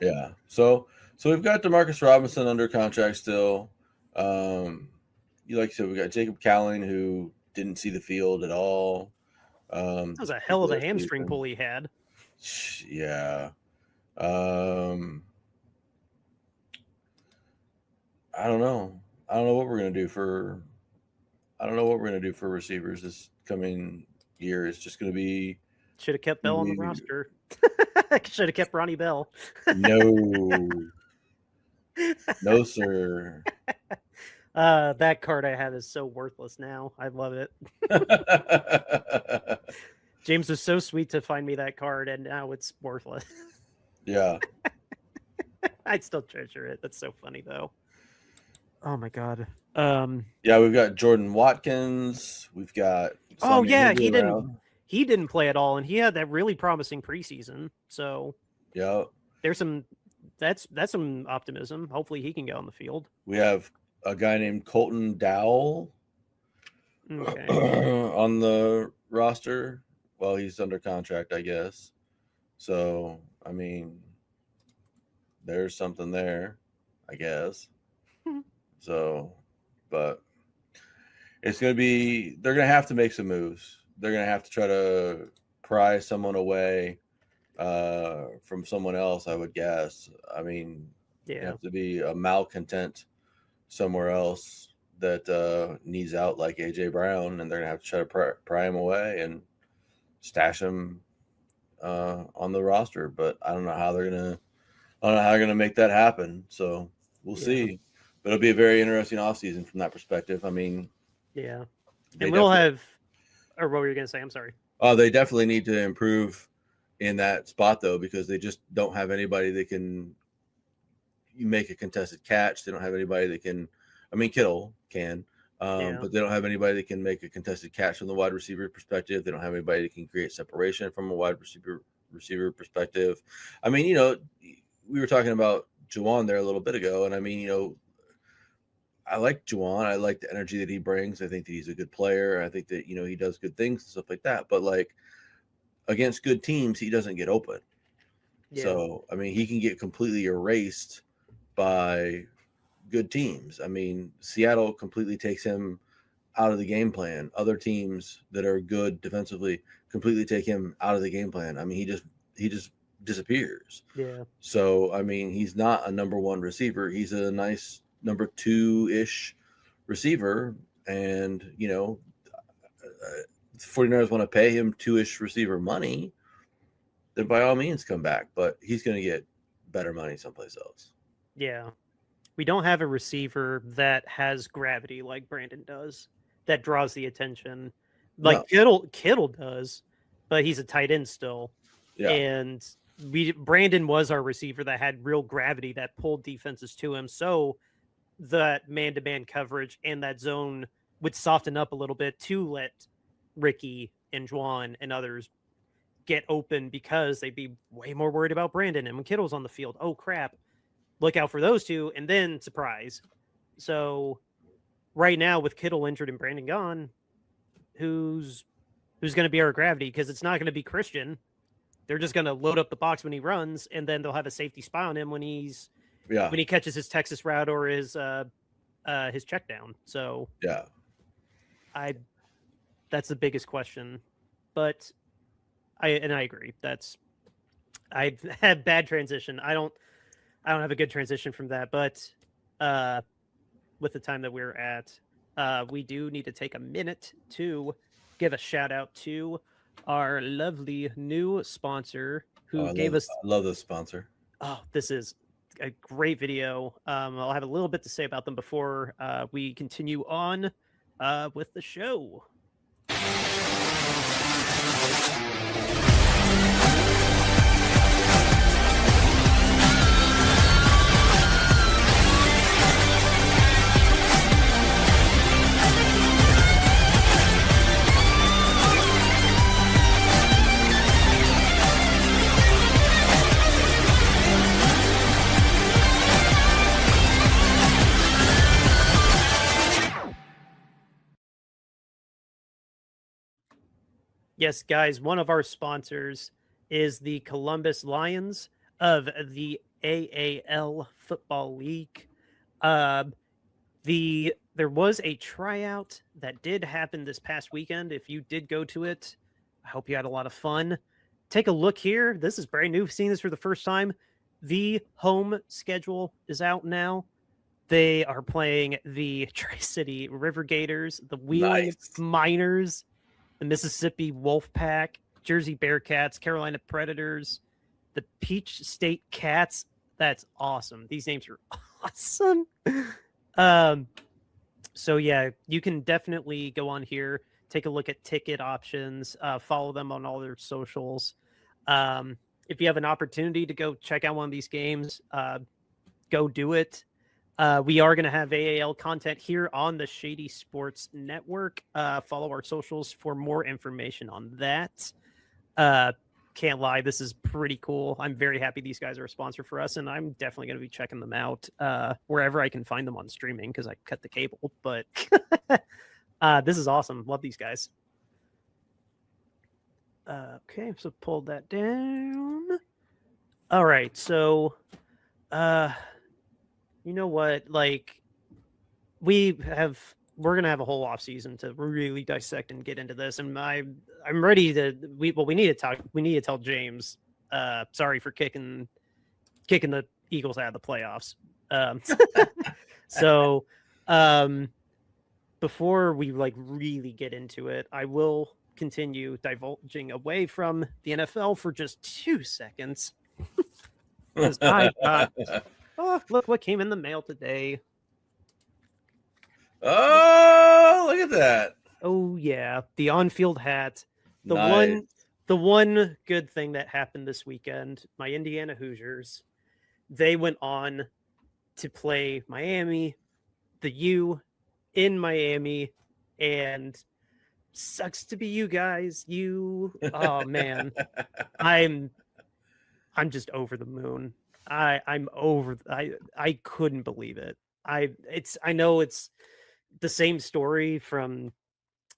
Yeah. So we've got Demarcus Robinson under contract still. Like you said, we got Jacob Cowling, who didn't see the field at all. That was a hell of a hamstring pull he had. Yeah. I don't know. I don't know what we're gonna do for receivers this coming year. It's just gonna be. Should have kept Bell on the roster. Should have kept Ronnie Bell. No. No, sir. That card I have is so worthless now. I love it. James was so sweet to find me that card, and now it's worthless. Yeah. I'd still treasure it. That's so funny, though. Oh, my God. Yeah, we've got Jordan Watkins. We've got... He didn't play at all, and he had that really promising preseason. So yeah, there's that's some optimism. Hopefully he can get on the field. We have a guy named Colton Dowell on the roster. Well, he's under contract, I guess. So, I mean, there's something there, I guess. So, but it's going to be, they're going to have to make some moves. They're going to have to try to pry someone away from someone else, I would guess. I mean, you have to be a malcontent somewhere else that needs out like A.J. Brown, and they're going to have to try to pry him away and stash him on the roster. But I don't know how they're going to make that happen. So we'll see. But it'll be a very interesting offseason from that perspective. I mean, and we'll have. Or what were you going to say? I'm sorry. Oh, they definitely need to improve in that spot, though, because they just don't have anybody that can make a contested catch. They don't have anybody that can. I mean, Kittle can, but they don't have anybody that can make a contested catch from the wide receiver perspective. They don't have anybody that can create separation from a wide receiver perspective. I mean, we were talking about Juwan there a little bit ago, and I mean, I like Juwan. I like the energy that he brings. I think that he's a good player. I think that, he does good things and stuff like that. But, like, against good teams, he doesn't get open. Yeah. So, I mean, he can get completely erased by good teams. I mean, Seattle completely takes him out of the game plan. Other teams that are good defensively completely take him out of the game plan. I mean, he just disappears. Yeah. So, I mean, he's not a number one receiver. He's a nice number 2-ish receiver, and the 49ers want to pay him 2-ish receiver money, then by all means come back, but he's going to get better money someplace else. Yeah. We don't have a receiver that has gravity like Brandon does, that draws the attention like Kittle does, but he's a tight end still. Yeah. And Brandon was our receiver that had real gravity that pulled defenses to him. So that man-to-man coverage and that zone would soften up a little bit to let Ricky and Juwan and others get open, because they'd be way more worried about Brandon. And when Kittle's on the field, oh crap, look out for those two, and then surprise. So right now with Kittle injured and Brandon gone, who's going to be our gravity? Because it's not going to be Christian. They're just going to load up the box when he runs, and then they'll have a safety spy on him when he catches his Texas route or his check down. So that's the biggest question. But I agree. I've had bad transition. I don't have a good transition from that, but with the time that we're at, we do need to take a minute to give a shout out to our lovely new sponsor who gave us. I love this sponsor. Oh, this is a great video. I'll have a little bit to say about them before we continue on with the show. Yes, guys, one of our sponsors is the Columbus Lions of the AAL Football League. There was a tryout that did happen this past weekend. If you did go to it, I hope you had a lot of fun. Take a look here. This is brand new. Seeing this for the first time. The home schedule is out now. They are playing the Tri-City River Gators, the Wheeling Miners, the Mississippi Wolfpack, Jersey Bearcats, Carolina Predators, the Peach State Cats. That's awesome. These names are awesome. So yeah, you can definitely go on here, take a look at ticket options, follow them on all their socials. If you have an opportunity to go check out one of these games, go do it. We are going to have AAL content here on the Shady Sports Network. Follow our socials for more information on that. Can't lie, this is pretty cool. I'm very happy these guys are a sponsor for us, and I'm definitely going to be checking them out wherever I can find them on streaming because I cut the cable. But this is awesome. Love these guys. Okay, so pulled that down. All right, so you know what? Like, we're gonna have a whole off season to really dissect and get into this, and I'm ready to. We need to talk. We need to tell James. Sorry for kicking the Eagles out of the playoffs. So, before we really get into it, I will continue divulging away from the NFL for just 2 seconds. Oh, look what came in the mail today. Oh, look at that. Oh yeah, the on-field hat. Nice. The one good thing that happened this weekend, my Indiana Hoosiers, they went on to play Miami, the U in Miami, and sucks to be you guys. Oh man. I'm just over the moon. I couldn't believe it. I know it's the same story from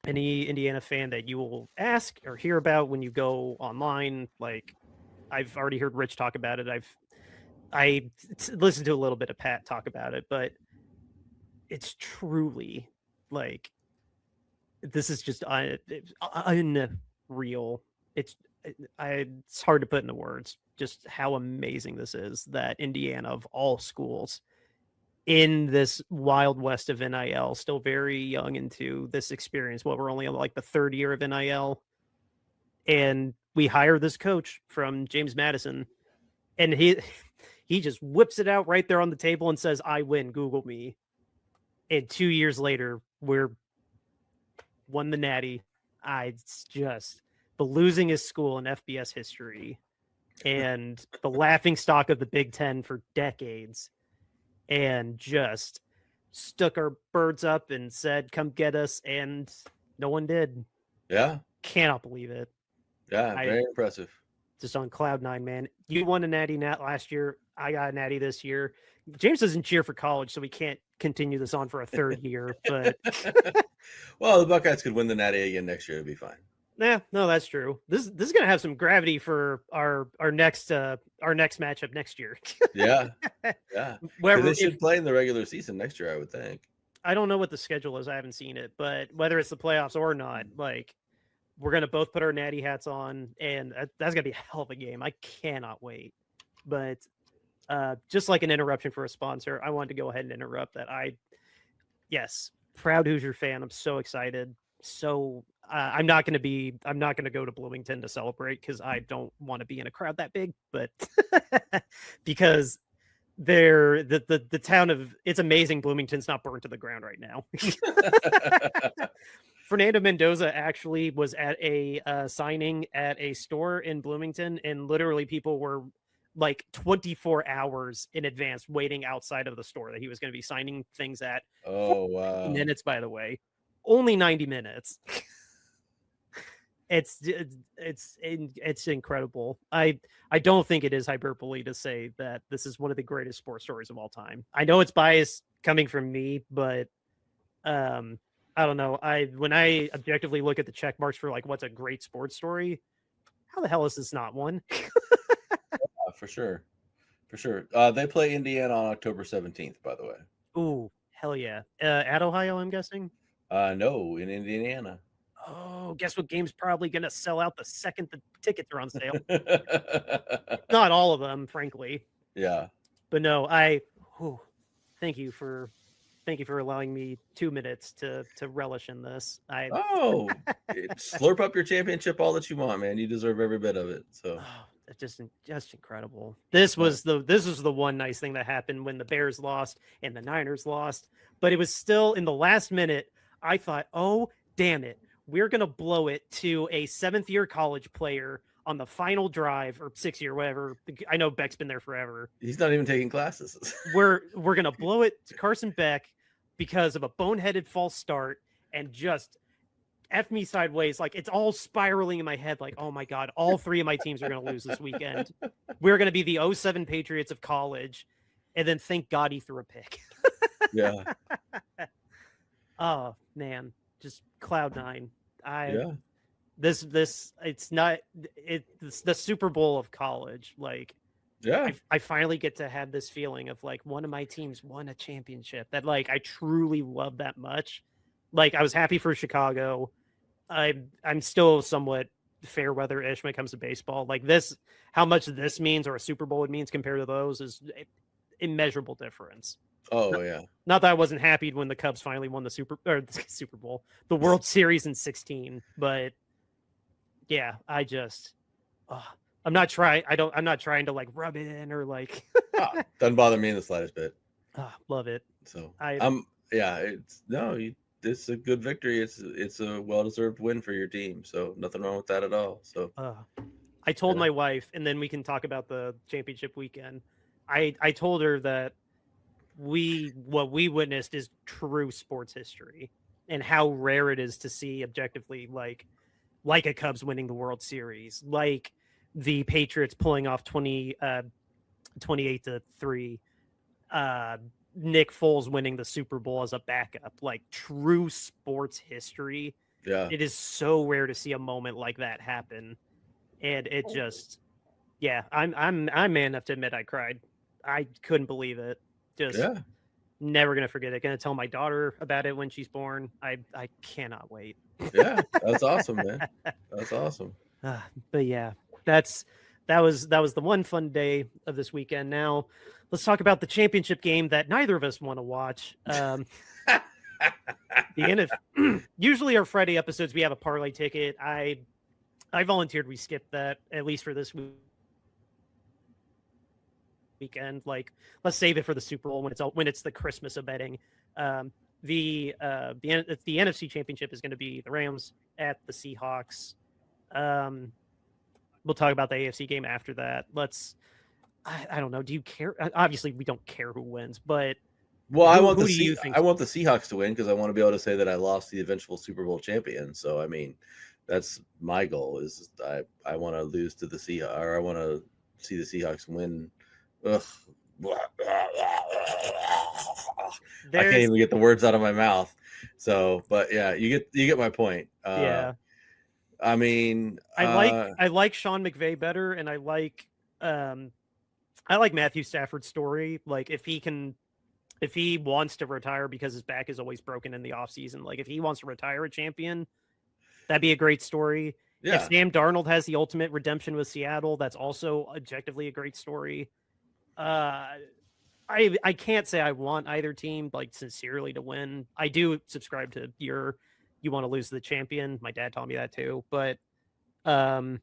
any Indiana fan that you will ask or hear about when you go online. Like, I've already heard Rich talk about it. I listened to a little bit of Pat talk about it, but it's truly like, this is just unreal. It's hard to put into words just how amazing this is that Indiana, of all schools in this wild west of NIL, still very young into this experience. Well, we're only on like the third year of NIL, and we hire this coach from James Madison, and he just whips it out right there on the table and says, "I win. Google me." And 2 years later, we're won the Natty. It's just the losingest school in FBS history, and the laughing stock of the Big Ten for decades, and just stuck our birds up and said, "Come get us," and no one did. Yeah. Cannot believe it. Yeah, very impressive. Just on cloud nine, man. You won a Natty last year. I got a Natty this year. James doesn't cheer for college, so we can't continue this on for a third year. But well, the Buckeyes could win the Natty again next year. It'd be fine. Yeah, no, that's true. This is gonna have some gravity for our next matchup next year. Yeah. They should play in the regular season next year, I would think. I don't know what the schedule is. I haven't seen it, but whether it's the playoffs or not, like, we're gonna both put our Natty hats on, and that's gonna be a hell of a game. I cannot wait. But just like an interruption for a sponsor, I wanted to go ahead and interrupt that. Yes, proud Hoosier fan. I'm so excited. So I'm not going to go to Bloomington to celebrate because I don't want to be in a crowd that big, but because the town of, it's amazing Bloomington's not burned to the ground right now. Fernando Mendoza actually was at a signing at a store in Bloomington, and literally people were like 24 hours in advance waiting outside of the store that he was going to be signing things at. Oh, wow. Minutes, by the way. Only 90 minutes. It's incredible. I don't think it is hyperbole to say that this is one of the greatest sports stories of all time. I know it's biased coming from me, but I don't know. When I objectively look at the check marks for like what's a great sports story, how the hell is this not one? For sure. They play Indiana on October 17th, by the way. Ooh, hell yeah. At Ohio, I'm guessing? No, in Indiana. Oh, guess what game's probably going to sell out the second the tickets are on sale? Not all of them, frankly. Yeah. But no, thank you for allowing me 2 minutes to relish in this. Slurp up your championship all that you want, man. You deserve every bit of it. So it's just incredible. This was the one nice thing that happened when the Bears lost and the Niners lost, but it was still in the last minute. I thought, oh damn it, we're gonna blow it to a 7th-year college player on the final drive, or 6-year, whatever. I know Beck's been there forever. He's not even taking classes. we're gonna blow it to Carson Beck because of a boneheaded false start and just F me sideways. Like, it's all spiraling in my head. Like, oh my God, all 3 of my teams are going to lose this weekend. We're going to be the 07 Patriots of college. And then thank God he threw a pick. Yeah. Oh man, just cloud nine. It's the Super Bowl of college. Like, yeah, I finally get to have this feeling of like one of my teams won a championship that like I truly love that much. Like, I was happy for Chicago. I'm still somewhat fair weather-ish when it comes to baseball. Like, this, how much this means, or a Super Bowl it means compared to those, is immeasurable difference. Oh yeah. Not that I wasn't happy when the Cubs finally won the Super Bowl, the World Series in 2016, but yeah, I'm not trying to like rub it in or like doesn't bother me in the slightest bit. Love it. So it's a good victory. It's a well-deserved win for your team. So nothing wrong with that at all. So I told my wife, and then we can talk about the championship weekend. I told her that what we witnessed is true sports history, and how rare it is to see objectively like a Cubs winning the World Series, like the Patriots pulling off 28-3, Nick Foles winning the Super Bowl as a backup. Like, true sports history. Yeah, it is so rare to see a moment like that happen, and it just, I'm man enough to admit I cried. I couldn't believe it. Just never gonna forget it. Gonna tell my daughter about it when she's born. I cannot wait. Yeah, that's awesome, man. That's awesome. But yeah, that was the one fun day of this weekend. Now let's talk about the championship game that neither of us want to watch. Usually our Friday episodes, we have a parlay ticket. I volunteered we skip that, at least for this weekend. Like, let's save it for the Super Bowl when it's the Christmas of betting. The NFC Championship is going to be the Rams at the Seahawks. We'll talk about the AFC game after that. I don't know. Do you care? Obviously, we don't care who wins, but I want the Seahawks to win because I want to be able to say that I lost the eventual Super Bowl champion. So, I mean, that's my goal. Is I want to lose to the Seahawks, or I want to see the Seahawks win. Ugh. I can't even get the words out of my mouth. So, but yeah, you get my point. Yeah. I mean, I like Sean McVay better, and I like Matthew Stafford's story. Like, if he wants to retire because his back is always broken in the offseason, like if he wants to retire a champion, that'd be a great story. Yeah. If Sam Darnold has the ultimate redemption with Seattle, that's also objectively a great story. I can't say I want either team like sincerely to win. I do subscribe to you want to lose to the champion. My dad taught me that too, but I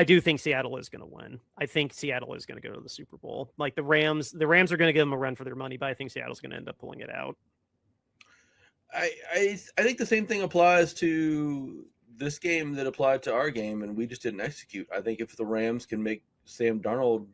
do think Seattle is going to win. I think Seattle is going to go to the Super Bowl. Like, the Rams are going to give them a run for their money, but I think Seattle's going to end up pulling it out. I think the same thing applies to this game that applied to our game, and we just didn't execute. I think if the Rams can make Sam Darnold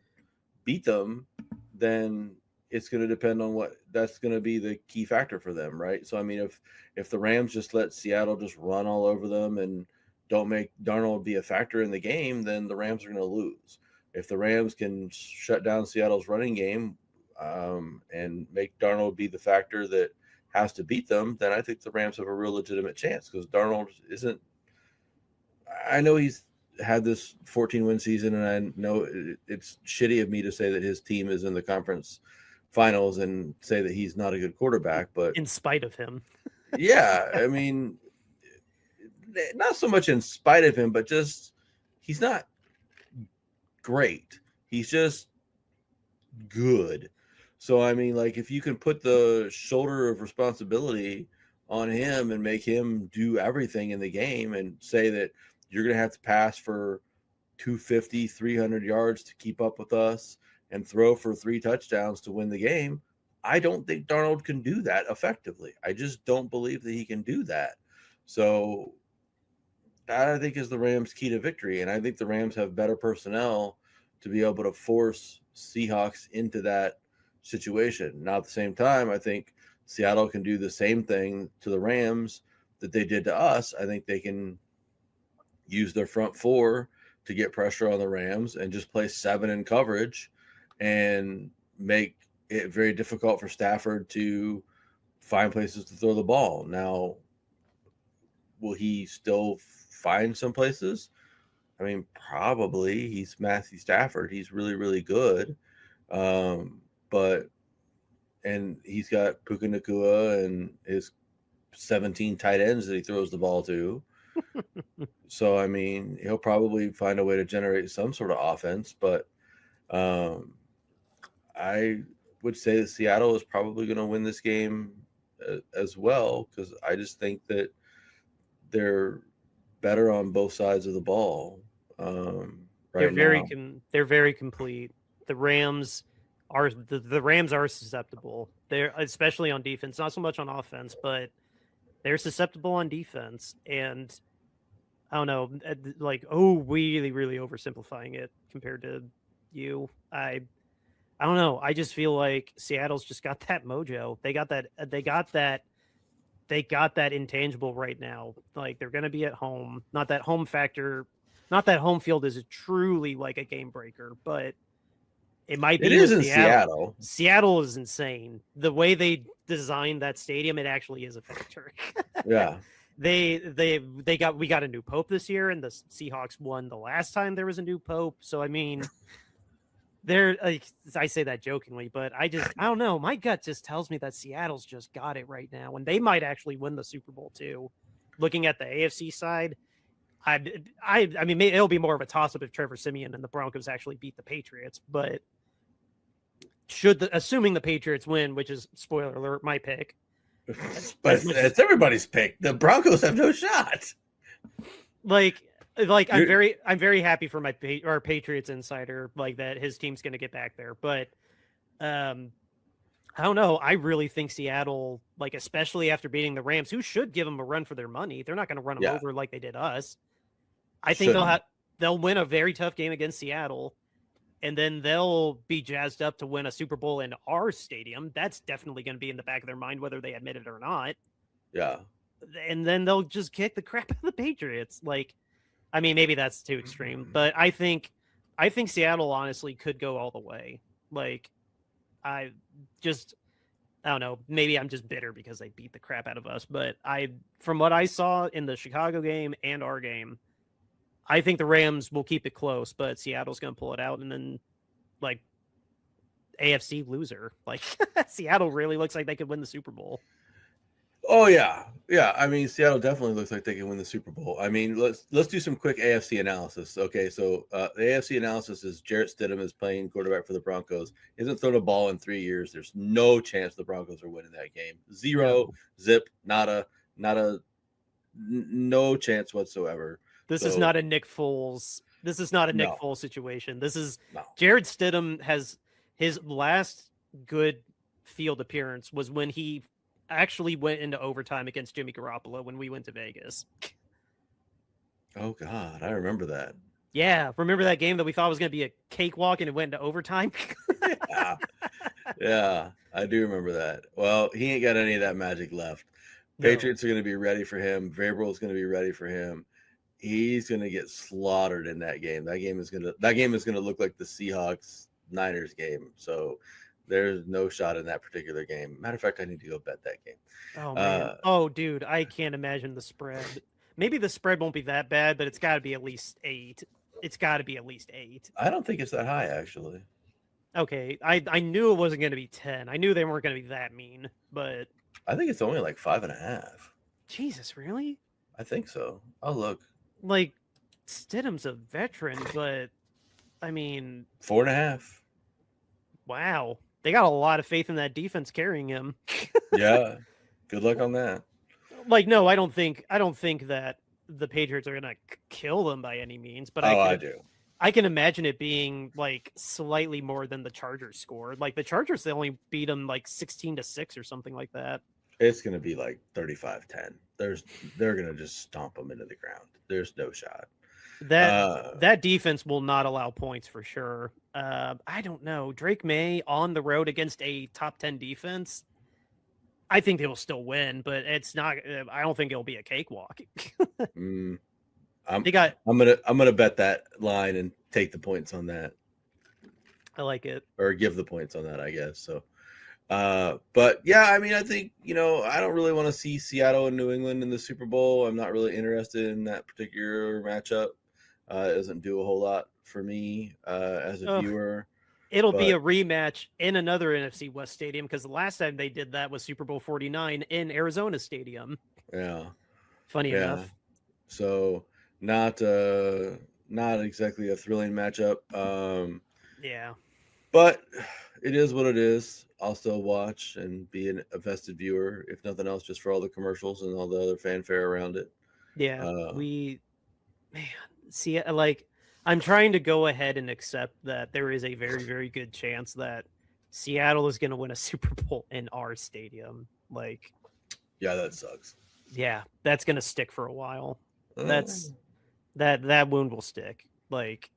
beat them, then it's going to depend on that's going to be the key factor for them, right? So, I mean, if the Rams just let Seattle just run all over them and don't make Darnold be a factor in the game, then the Rams are going to lose. If the Rams can shut down Seattle's running game and make Darnold be the factor that has to beat them, then I think the Rams have a real legitimate chance, because Darnold isn't – I know he's had this 14-win season, and I know it's shitty of me to say that his team is in the conference finals and say that he's not a good quarterback, but in spite of him. yeah, I mean, not so much in spite of him, but just he's not great. He's just good. So I mean, like, if you can put the shoulder of responsibility on him and make him do everything in the game and say that you're going to have to pass for 250, 300 yards to keep up with us and throw for 3 touchdowns to win the game, I don't think Darnold can do that effectively. I just don't believe that he can do that. So that, I think, is the Rams' key to victory. And I think the Rams have better personnel to be able to force Seahawks into that situation. Now, at the same time, I think Seattle can do the same thing to the Rams that they did to us. I think they can use their front four to get pressure on the Rams and just play 7 in coverage and make it very difficult for Stafford to find places to throw the ball. Now, will he still find some places? I mean, probably. He's Matthew Stafford. He's really, really good. But he's got Puka Nacua and his 17 tight ends that he throws the ball to. So, I mean, he'll probably find a way to generate some sort of offense. But I would say that Seattle is probably going to win this game as well, because I just think that they're better on both sides of the ball. They're very complete. The Rams are the Rams are susceptible. They're especially on defense, not so much on offense, but they're susceptible on defense. And I don't know, like, really, really oversimplifying it compared to you. I don't know. I just feel like Seattle's just got that mojo. They got that intangible right now. Like, they're going to be at home. Not that home field is truly like a game breaker, but it might be. It is in Seattle. Seattle is insane. The way they designed that stadium, it actually is a factor. Yeah. We got a new pope this year, and the Seahawks won the last time there was a new pope. So I mean, I say that jokingly, but I don't know. My gut just tells me that Seattle's just got it right now, and they might actually win the Super Bowl too. Looking at the AFC side, I mean, it'll be more of a toss-up if Trevor Siemian and the Broncos actually beat the Patriots, but assuming the Patriots win, which is, spoiler alert, my pick. But it's everybody's pick. The Broncos have no shot. I'm very happy for our Patriots insider, like, that his team's going to get back there. But I don't know. I really think Seattle, like, especially after beating the Rams, who should give them a run for their money. They're not going to run them over like they did us. I think they'll win a very tough game against Seattle, and then they'll be jazzed up to win a Super Bowl in our stadium. That's definitely going to be in the back of their mind, whether they admit it or not. Yeah. And then they'll just kick the crap out of the Patriots. Like, I mean, maybe that's too extreme, but I think Seattle honestly could go all the way. Like, I don't know. Maybe I'm just bitter because they beat the crap out of us, but from what I saw in the Chicago game and our game, I think the Rams will keep it close, but Seattle's going to pull it out, and then, like, AFC loser. Like, Seattle really looks like they could win the Super Bowl. Oh yeah. I mean, Seattle definitely looks like they can win the Super Bowl. I mean, let's do some quick AFC analysis. Okay, so the AFC analysis is Jarrett Stidham is playing quarterback for the Broncos. He hasn't thrown a ball in 3 years. There's no chance the Broncos are winning that game. Zero, zip, nada, no chance whatsoever. This is not a Nick Foles. This is not a Nick Foles situation. This is Jarrett Stidham has his last good field appearance was when he actually went into overtime against Jimmy Garoppolo when we went to Vegas. Oh God, I remember that. Yeah, remember that game that we thought was going to be a cakewalk and it went into overtime? Yeah, I do remember that. Well, he ain't got any of that magic left. Patriots are going to be ready for him. Vrabel's going to be ready for him. He's going to get slaughtered in that game. That game is going to look like the Seahawks Niners game. So there's no shot in that particular game. Matter of fact, I need to go bet that game. Oh man. Oh dude, I can't imagine the spread. maybe the spread won't be that bad, but it's got to be at least 8. It's got to be at least 8. I don't think it's that high, actually. Okay, I knew it wasn't going to be 10. I knew they weren't going to be that mean, but I think it's only like 5.5. Jesus, really? I think so. I'll look. Like, Stidham's a veteran, but I mean, 4.5. wow, they got a lot of faith in that defense carrying him. Yeah, good luck on that. Like, no, I don't think that the Patriots are gonna kill them by any means, but I do. I can imagine it being like slightly more than the Chargers scored. Like the Chargers, they only beat them like 16-6 or something like that. It's gonna be like 35-10. They're gonna just stomp them into the ground. There's no shot. That defense will not allow points for sure. I don't know. Drake May on the road against a top 10 defense. I think they will still win, but it's not. I don't think it'll be a cakewalk. I'm gonna bet that line and take the points on that. I like it, or give the points on that, I guess. So, but yeah, I mean, I think I don't really want to see Seattle and New England in the Super Bowl. I'm not really interested in that particular matchup. It doesn't do a whole lot for me as a viewer. It'll be a rematch in another NFC West stadium because the last time they did that was Super Bowl 49 in Arizona Stadium. Yeah. Funny enough. So not exactly a thrilling matchup. Yeah. But it is what it is. I'll still watch and be a vested viewer, if nothing else, just for all the commercials and all the other fanfare around it. Yeah. See, like, I'm trying to go ahead and accept that there is a very, very good chance that Seattle is going to win a Super Bowl in our stadium. Like, yeah, that sucks. Yeah, that's going to stick for a while. That wound will stick. Like,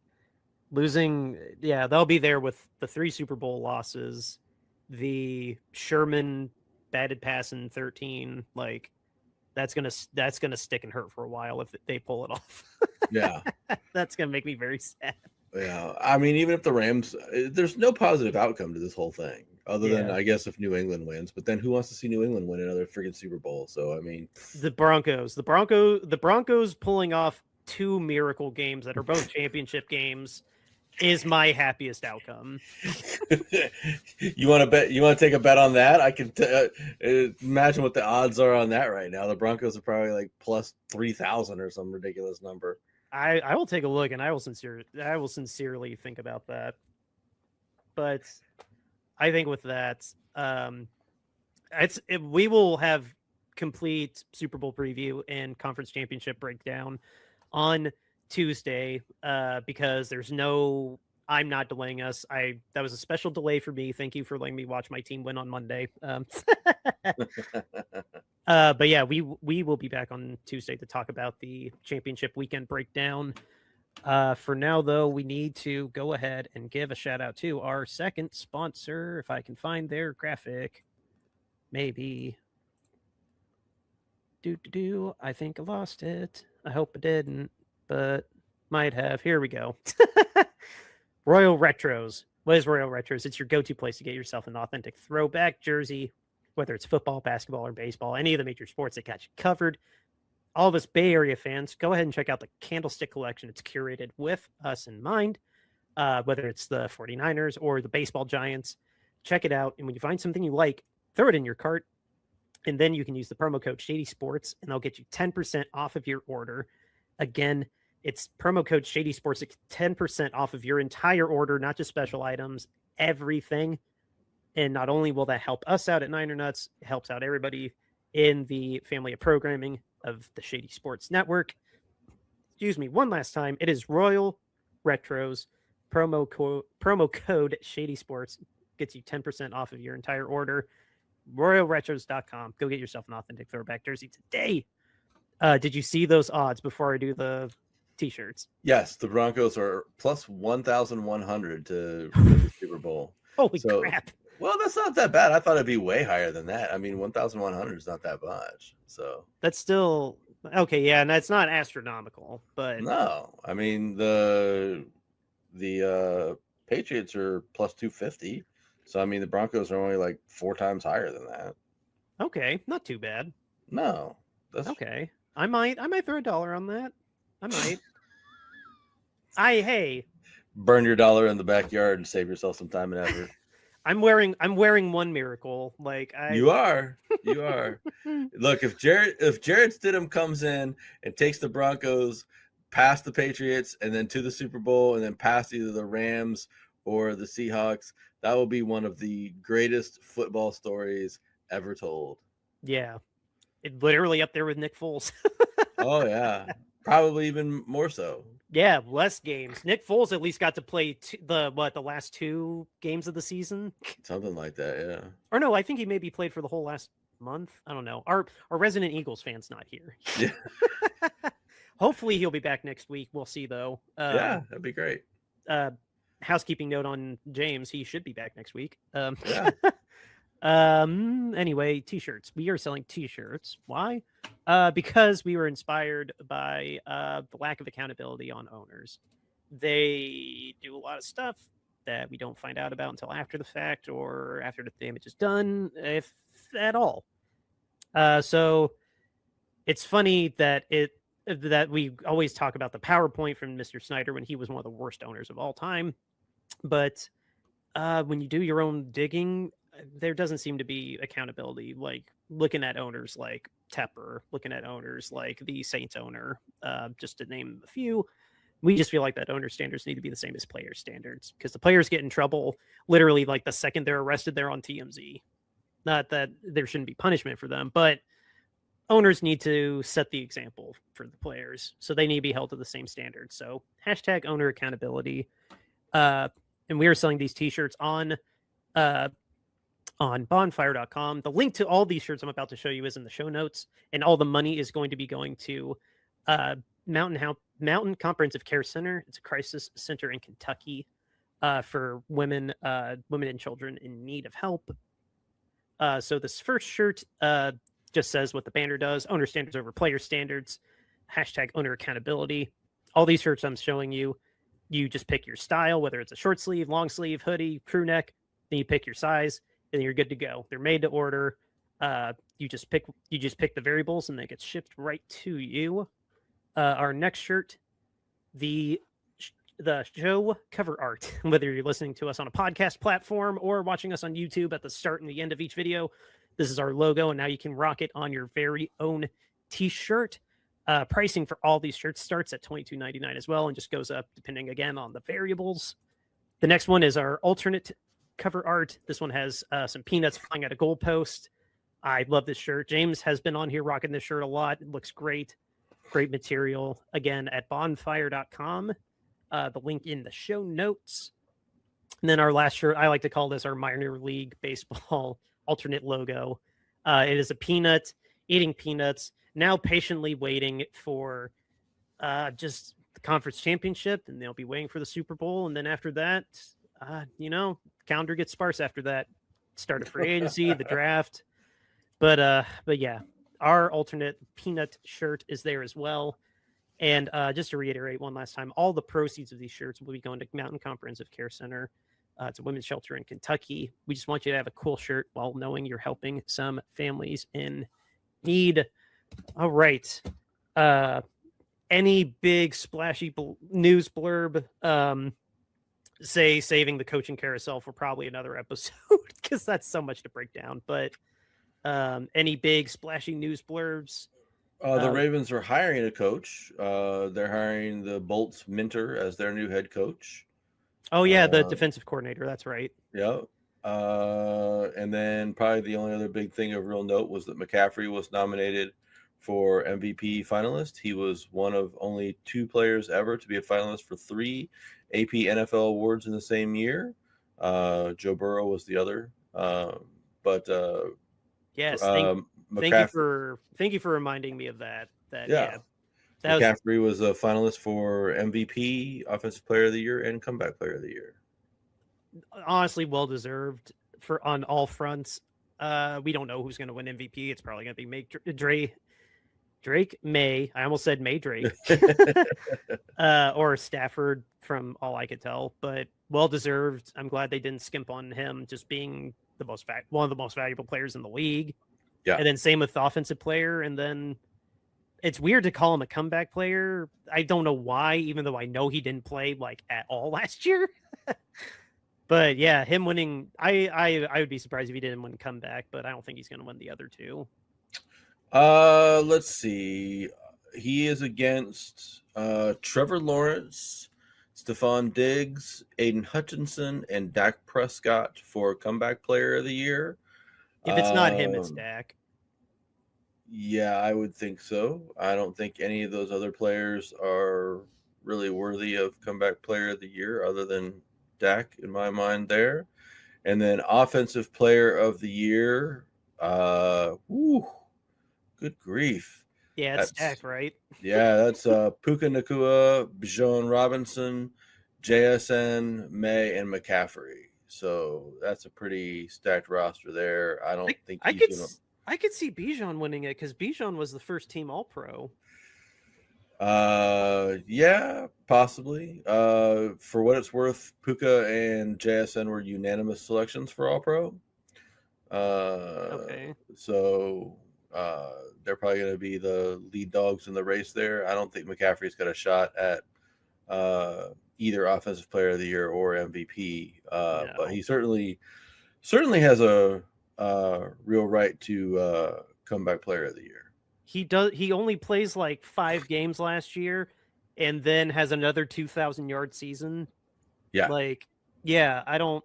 losing, they'll be there with the 3 Super Bowl losses, the Sherman batted pass in 13. Like, that's gonna stick and hurt for a while if they pull it off. Yeah, that's gonna make me very sad. Yeah, I mean, even if the Rams, there's no positive outcome to this whole thing, other than I guess if New England wins. But then who wants to see New England win another freaking Super Bowl? So I mean, the Broncos pulling off 2 miracle games that are both championship games is my happiest outcome. You want to bet? You want to take a bet on that? I can imagine what the odds are on that right now. The Broncos are probably like plus 3,000 or some ridiculous number. I will take a look and I will sincerely think about that. But I think with that, we will have complete Super Bowl preview and conference championship breakdown on Tuesday because I'm not delaying us. That was a special delay for me. Thank you for letting me watch my team win on Monday. But yeah, we will be back on Tuesday to talk about the championship weekend breakdown. For now, though, we need to go ahead and give a shout out to our second sponsor. If I can find their graphic, maybe. I think I lost it. I hope I didn't, but might have. Here we go. Royal Retros. What is Royal Retros? It's your go-to place to get yourself an authentic throwback jersey, whether it's football, basketball, or baseball, any of the major sports that got you covered. All of us Bay Area fans, go ahead and check out the Candlestick collection. It's curated with us in mind, whether it's the 49ers or the baseball giants. Check it out. And when you find something you like, throw it in your cart. And then you can use the promo code Shady Sports, and they'll get you 10% off of your order. Again, it's promo code Shady Sports, 10% off of your entire order, not just special items, everything. And not only will that help us out at Niner Nuts, it helps out everybody in the family of programming of the Shady Sports Network. Excuse me, one last time. It is Royal Retros. Promo code Shady Sports gets you 10% off of your entire order. RoyalRetros.com. Go get yourself an authentic throwback jersey today. Did you see those odds before I do the t-shirts? Yes, the Broncos are plus 1,100 to win the Super Bowl. Holy crap. Well, that's not that bad. I thought it'd be way higher than that. I mean, 1,100 is not that much. So that's still okay. Yeah, and that's not astronomical, but no. I mean, the Patriots are plus 250. So I mean, the Broncos are only like 4 times higher than that. Okay, not too bad. No, that's okay. I might throw $1 on that. I might. Hey, Burn your dollar in the backyard and save yourself some time and effort. I'm wearing one miracle. Like You are. Look, if Jared Stidham comes in and takes the Broncos past the Patriots and then to the Super Bowl and then past either the Rams or the Seahawks, that will be one of the greatest football stories ever told. Yeah. It literally up there with Nick Foles. Oh yeah. Probably even more so. Yeah, less games. Nick Foles at least got to play the last 2 games of the season. Something like that, yeah. Or no, I think he maybe played for the whole last month. I don't know. Our resident Eagles fan's not here. Yeah. Hopefully he'll be back next week. We'll see though. Yeah, that'd be great. Housekeeping note on James, he should be back next week. Yeah. Anyway, t-shirts. We are selling t-shirts. Why? Because we were inspired by the lack of accountability on owners. They do a lot of stuff that we don't find out about until after the fact or after the damage is done, if at all. So it's funny that we always talk about the PowerPoint from Mr. Snyder when he was one of the worst owners of all time. But when you do your own digging, there doesn't seem to be accountability, like looking at owners like Tepper, looking at owners like the Saints owner, just to name a few. We just feel like that owner standards need to be the same as player standards because the players get in trouble literally like the second they're arrested, they're on TMZ. Not that there shouldn't be punishment for them, but owners need to set the example for the players. So they need to be held to the same standards. So hashtag owner accountability. And we are selling these t-shirts on bonfire.com. The link to all these shirts I'm about to show you is in the show notes, and all the money is going to be going to Mountain Comprehensive Care Center. It's a crisis center in Kentucky for women and children in need of help. So this first shirt just says what the banner does: owner standards over player standards, hashtag owner accountability. All these shirts I'm showing you, you just pick your style, whether it's a short sleeve, long sleeve, hoodie, crew neck, then you pick your size, and you're good to go. They're made to order. You just pick the variables and they get shipped right to you. Our next shirt, the show cover art, whether you're listening to us on a podcast platform or watching us on YouTube at the start and the end of each video, this is our logo, and now you can rock it on your very own t-shirt. Pricing for all these shirts starts at $22.99 as well and just goes up depending again on the variables. The next one is our alternate cover art. This one has some peanuts flying at a goalpost. I love this shirt. James has been on here rocking this shirt a lot. It looks great. Great material. Again, at bonfire.com. The link in the show notes. And then our last shirt, I like to call this our minor league baseball alternate logo. It is a peanut eating peanuts, now patiently waiting for just the conference championship, and they'll be waiting for the Super Bowl. And then after that, calendar gets sparse after that. Start of free agency, the draft. But yeah, our alternate peanut shirt is there as well. And just to reiterate one last time, all the proceeds of these shirts will be going to Mountain Comprehensive Care Center. It's a women's shelter in Kentucky. We just want you to have a cool shirt while knowing you're helping some families in need. All right. Any big splashy news blurb, say saving the coaching carousel for probably another episode because that's so much to break down. But any big splashy news blurbs? The Ravens are hiring a coach. They're hiring the Bolts Minter as their new head coach. Oh, yeah, the defensive coordinator. That's right. Yeah. And then probably the only other big thing of real note was that McCaffrey was nominated for MVP finalist. He was one of only 2 players ever to be a finalist for 3 AP NFL awards in the same year. Joe Burrow was the other. Yes. Thank you for reminding me of that. McCaffrey was a finalist for MVP, Offensive Player of the Year, and Comeback Player of the Year. Honestly, well deserved on all fronts. We don't know who's going to win MVP. It's probably going to be Drake May. I almost said May Drake, or Stafford, from all I could tell. But well deserved. I'm glad they didn't skimp on him, just being one of the most valuable players in the league. Yeah, and then same with the offensive player, and then it's weird to call him a comeback player. I don't know why, even though I know he didn't play like at all last year. But yeah, him winning, I would be surprised if he didn't win comeback, but I don't think he's going to win the other two. Let's see. He is against Trevor Lawrence, Stephon Diggs, Aiden Hutchinson, and Dak Prescott for comeback player of the year. If it's not him, it's Dak. Yeah, I would think so. I don't think any of those other players are really worthy of comeback player of the year other than Dak in my mind there. And then offensive player of the year, good grief. Yeah, it's Dak, right? Yeah, that's Puka Nacua, Bijan Robinson, JSN, May, and McCaffrey. So that's a pretty stacked roster there. I don't think I could see Bijan winning it because Bijan was the first team All-Pro. Yeah, possibly. For what it's worth, Puka and JSN were unanimous selections for All-Pro. Okay. So they're probably going to be the lead dogs in the race there. I don't think McCaffrey's got a shot at either Offensive Player of the Year or MVP. No. But he certainly has a real right to comeback Player of the Year. He only plays like 5 games last year, and then has another 2,000-yard season. Yeah, I don't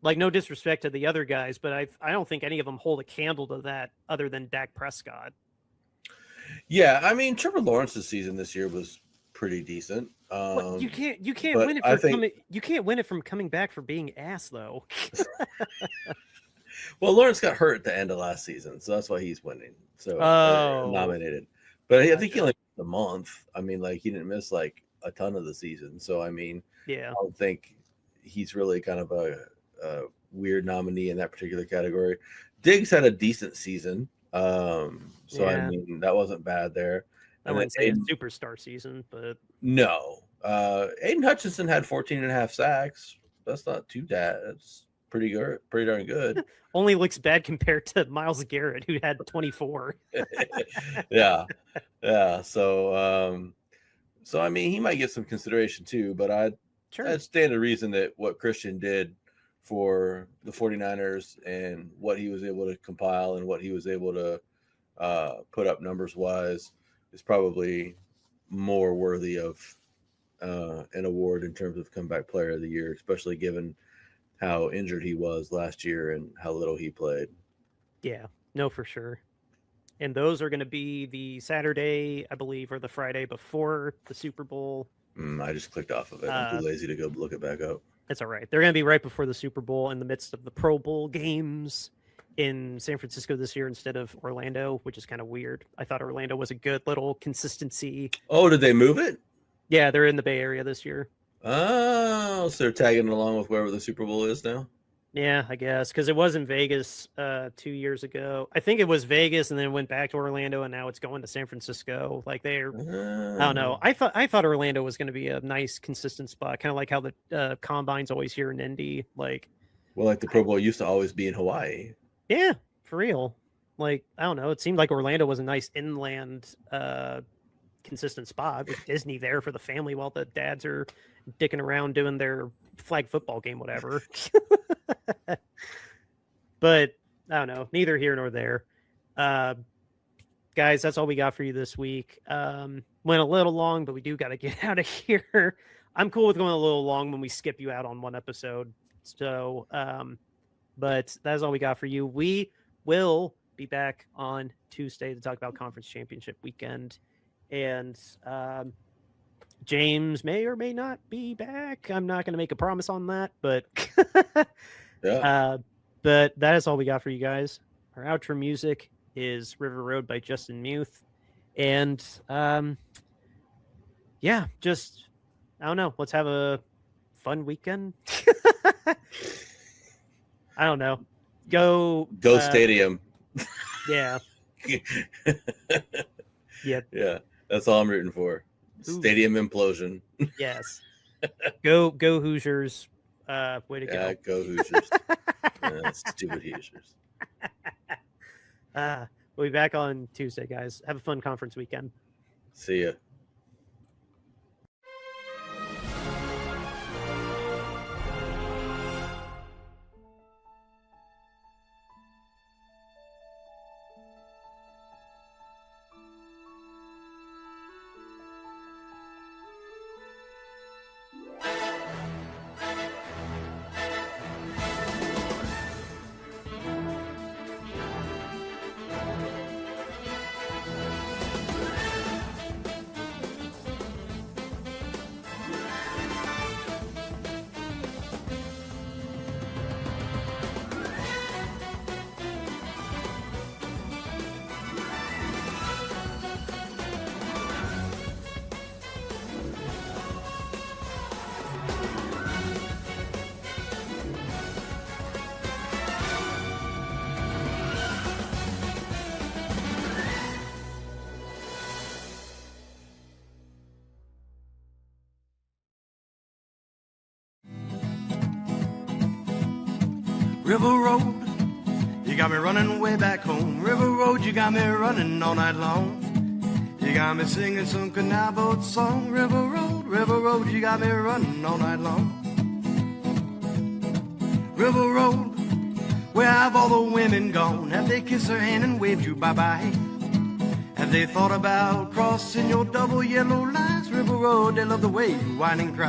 like, no disrespect to the other guys, but I don't think any of them hold a candle to that other than Dak Prescott. Yeah, I mean Trevor Lawrence's season this year was pretty decent. You can't win it you can't win it from coming back for being ass though. Well, Lawrence got hurt at the end of last season, so that's why he's winning. So nominated, but I think he only missed a month. I mean, like he didn't miss like a ton of the season. So I mean, yeah, I don't think he's really kind of a weird nominee in that particular category. Diggs had a decent season, I mean that wasn't bad there. I wouldn't say a superstar season, but no. Aiden Hutchinson had 14.5 sacks. That's not too bad. That's pretty good, pretty darn good. Only looks bad compared to Myles Garrett, who had 24. yeah. So I mean, he might get some consideration too, but I'd stand to reason that what Christian did for the 49ers and what he was able to compile and what he was able to put up numbers wise is probably more worthy of an award in terms of comeback player of the year, especially given how injured he was last year and how little he played. Yeah, no, for sure. And those are going to be the Saturday, I believe, or the Friday before the Super Bowl. I just clicked off of it. I'm too lazy to go look it back up. It's all right. They're going to be right before the Super Bowl in the midst of the Pro Bowl games in San Francisco this year instead of Orlando, which is kind of weird. I thought Orlando was a good little consistency. Oh, did they move it? Yeah, they're in the Bay Area this year. Oh, so they're tagging along with wherever the Super Bowl is now? Yeah, I guess, because it was in Vegas 2 years ago. I think it was Vegas and then went back to Orlando, and now it's going to San Francisco. Like I don't know. I thought Orlando was going to be a nice, consistent spot, kind of like how the Combine's always here in Indy. Like the Pro Bowl used to always be in Hawaii. Yeah, for real. Like, I don't know. It seemed like Orlando was a nice inland, consistent spot with Disney there for the family while the dads are dicking around doing their flag football game, whatever. But I don't know. Neither here nor there. Guys, that's all we got for you this week. Went a little long, but we do got to get out of here. I'm cool with going a little long when we skip you out on one episode. So, but that's all we got for you. We will be back on Tuesday to talk about Conference Championship weekend. And James may or may not be back. I'm not going to make a promise on that, but yeah. But that is all we got for you guys. Our outro music is River Road by Justin Muth. And yeah, just I don't know. Let's have a fun weekend. I don't know. Go Stadium. Yeah. Yep. Yeah. That's all I'm rooting for. Ooh. Stadium implosion. Yes. Go Hoosiers. Way to go. Yeah, go Hoosiers. Stupid Hoosiers. We'll be back on Tuesday, guys. Have a fun conference weekend. See ya. River Road, you got me running way back home. River Road, you got me running all night long. You got me singing some canal boat song. River Road, you got me running all night long. River Road, where have all the women gone? Have they kissed her hand and waved you bye-bye? Have they thought about crossing your double yellow lines? River Road, they love the way you whine and cry.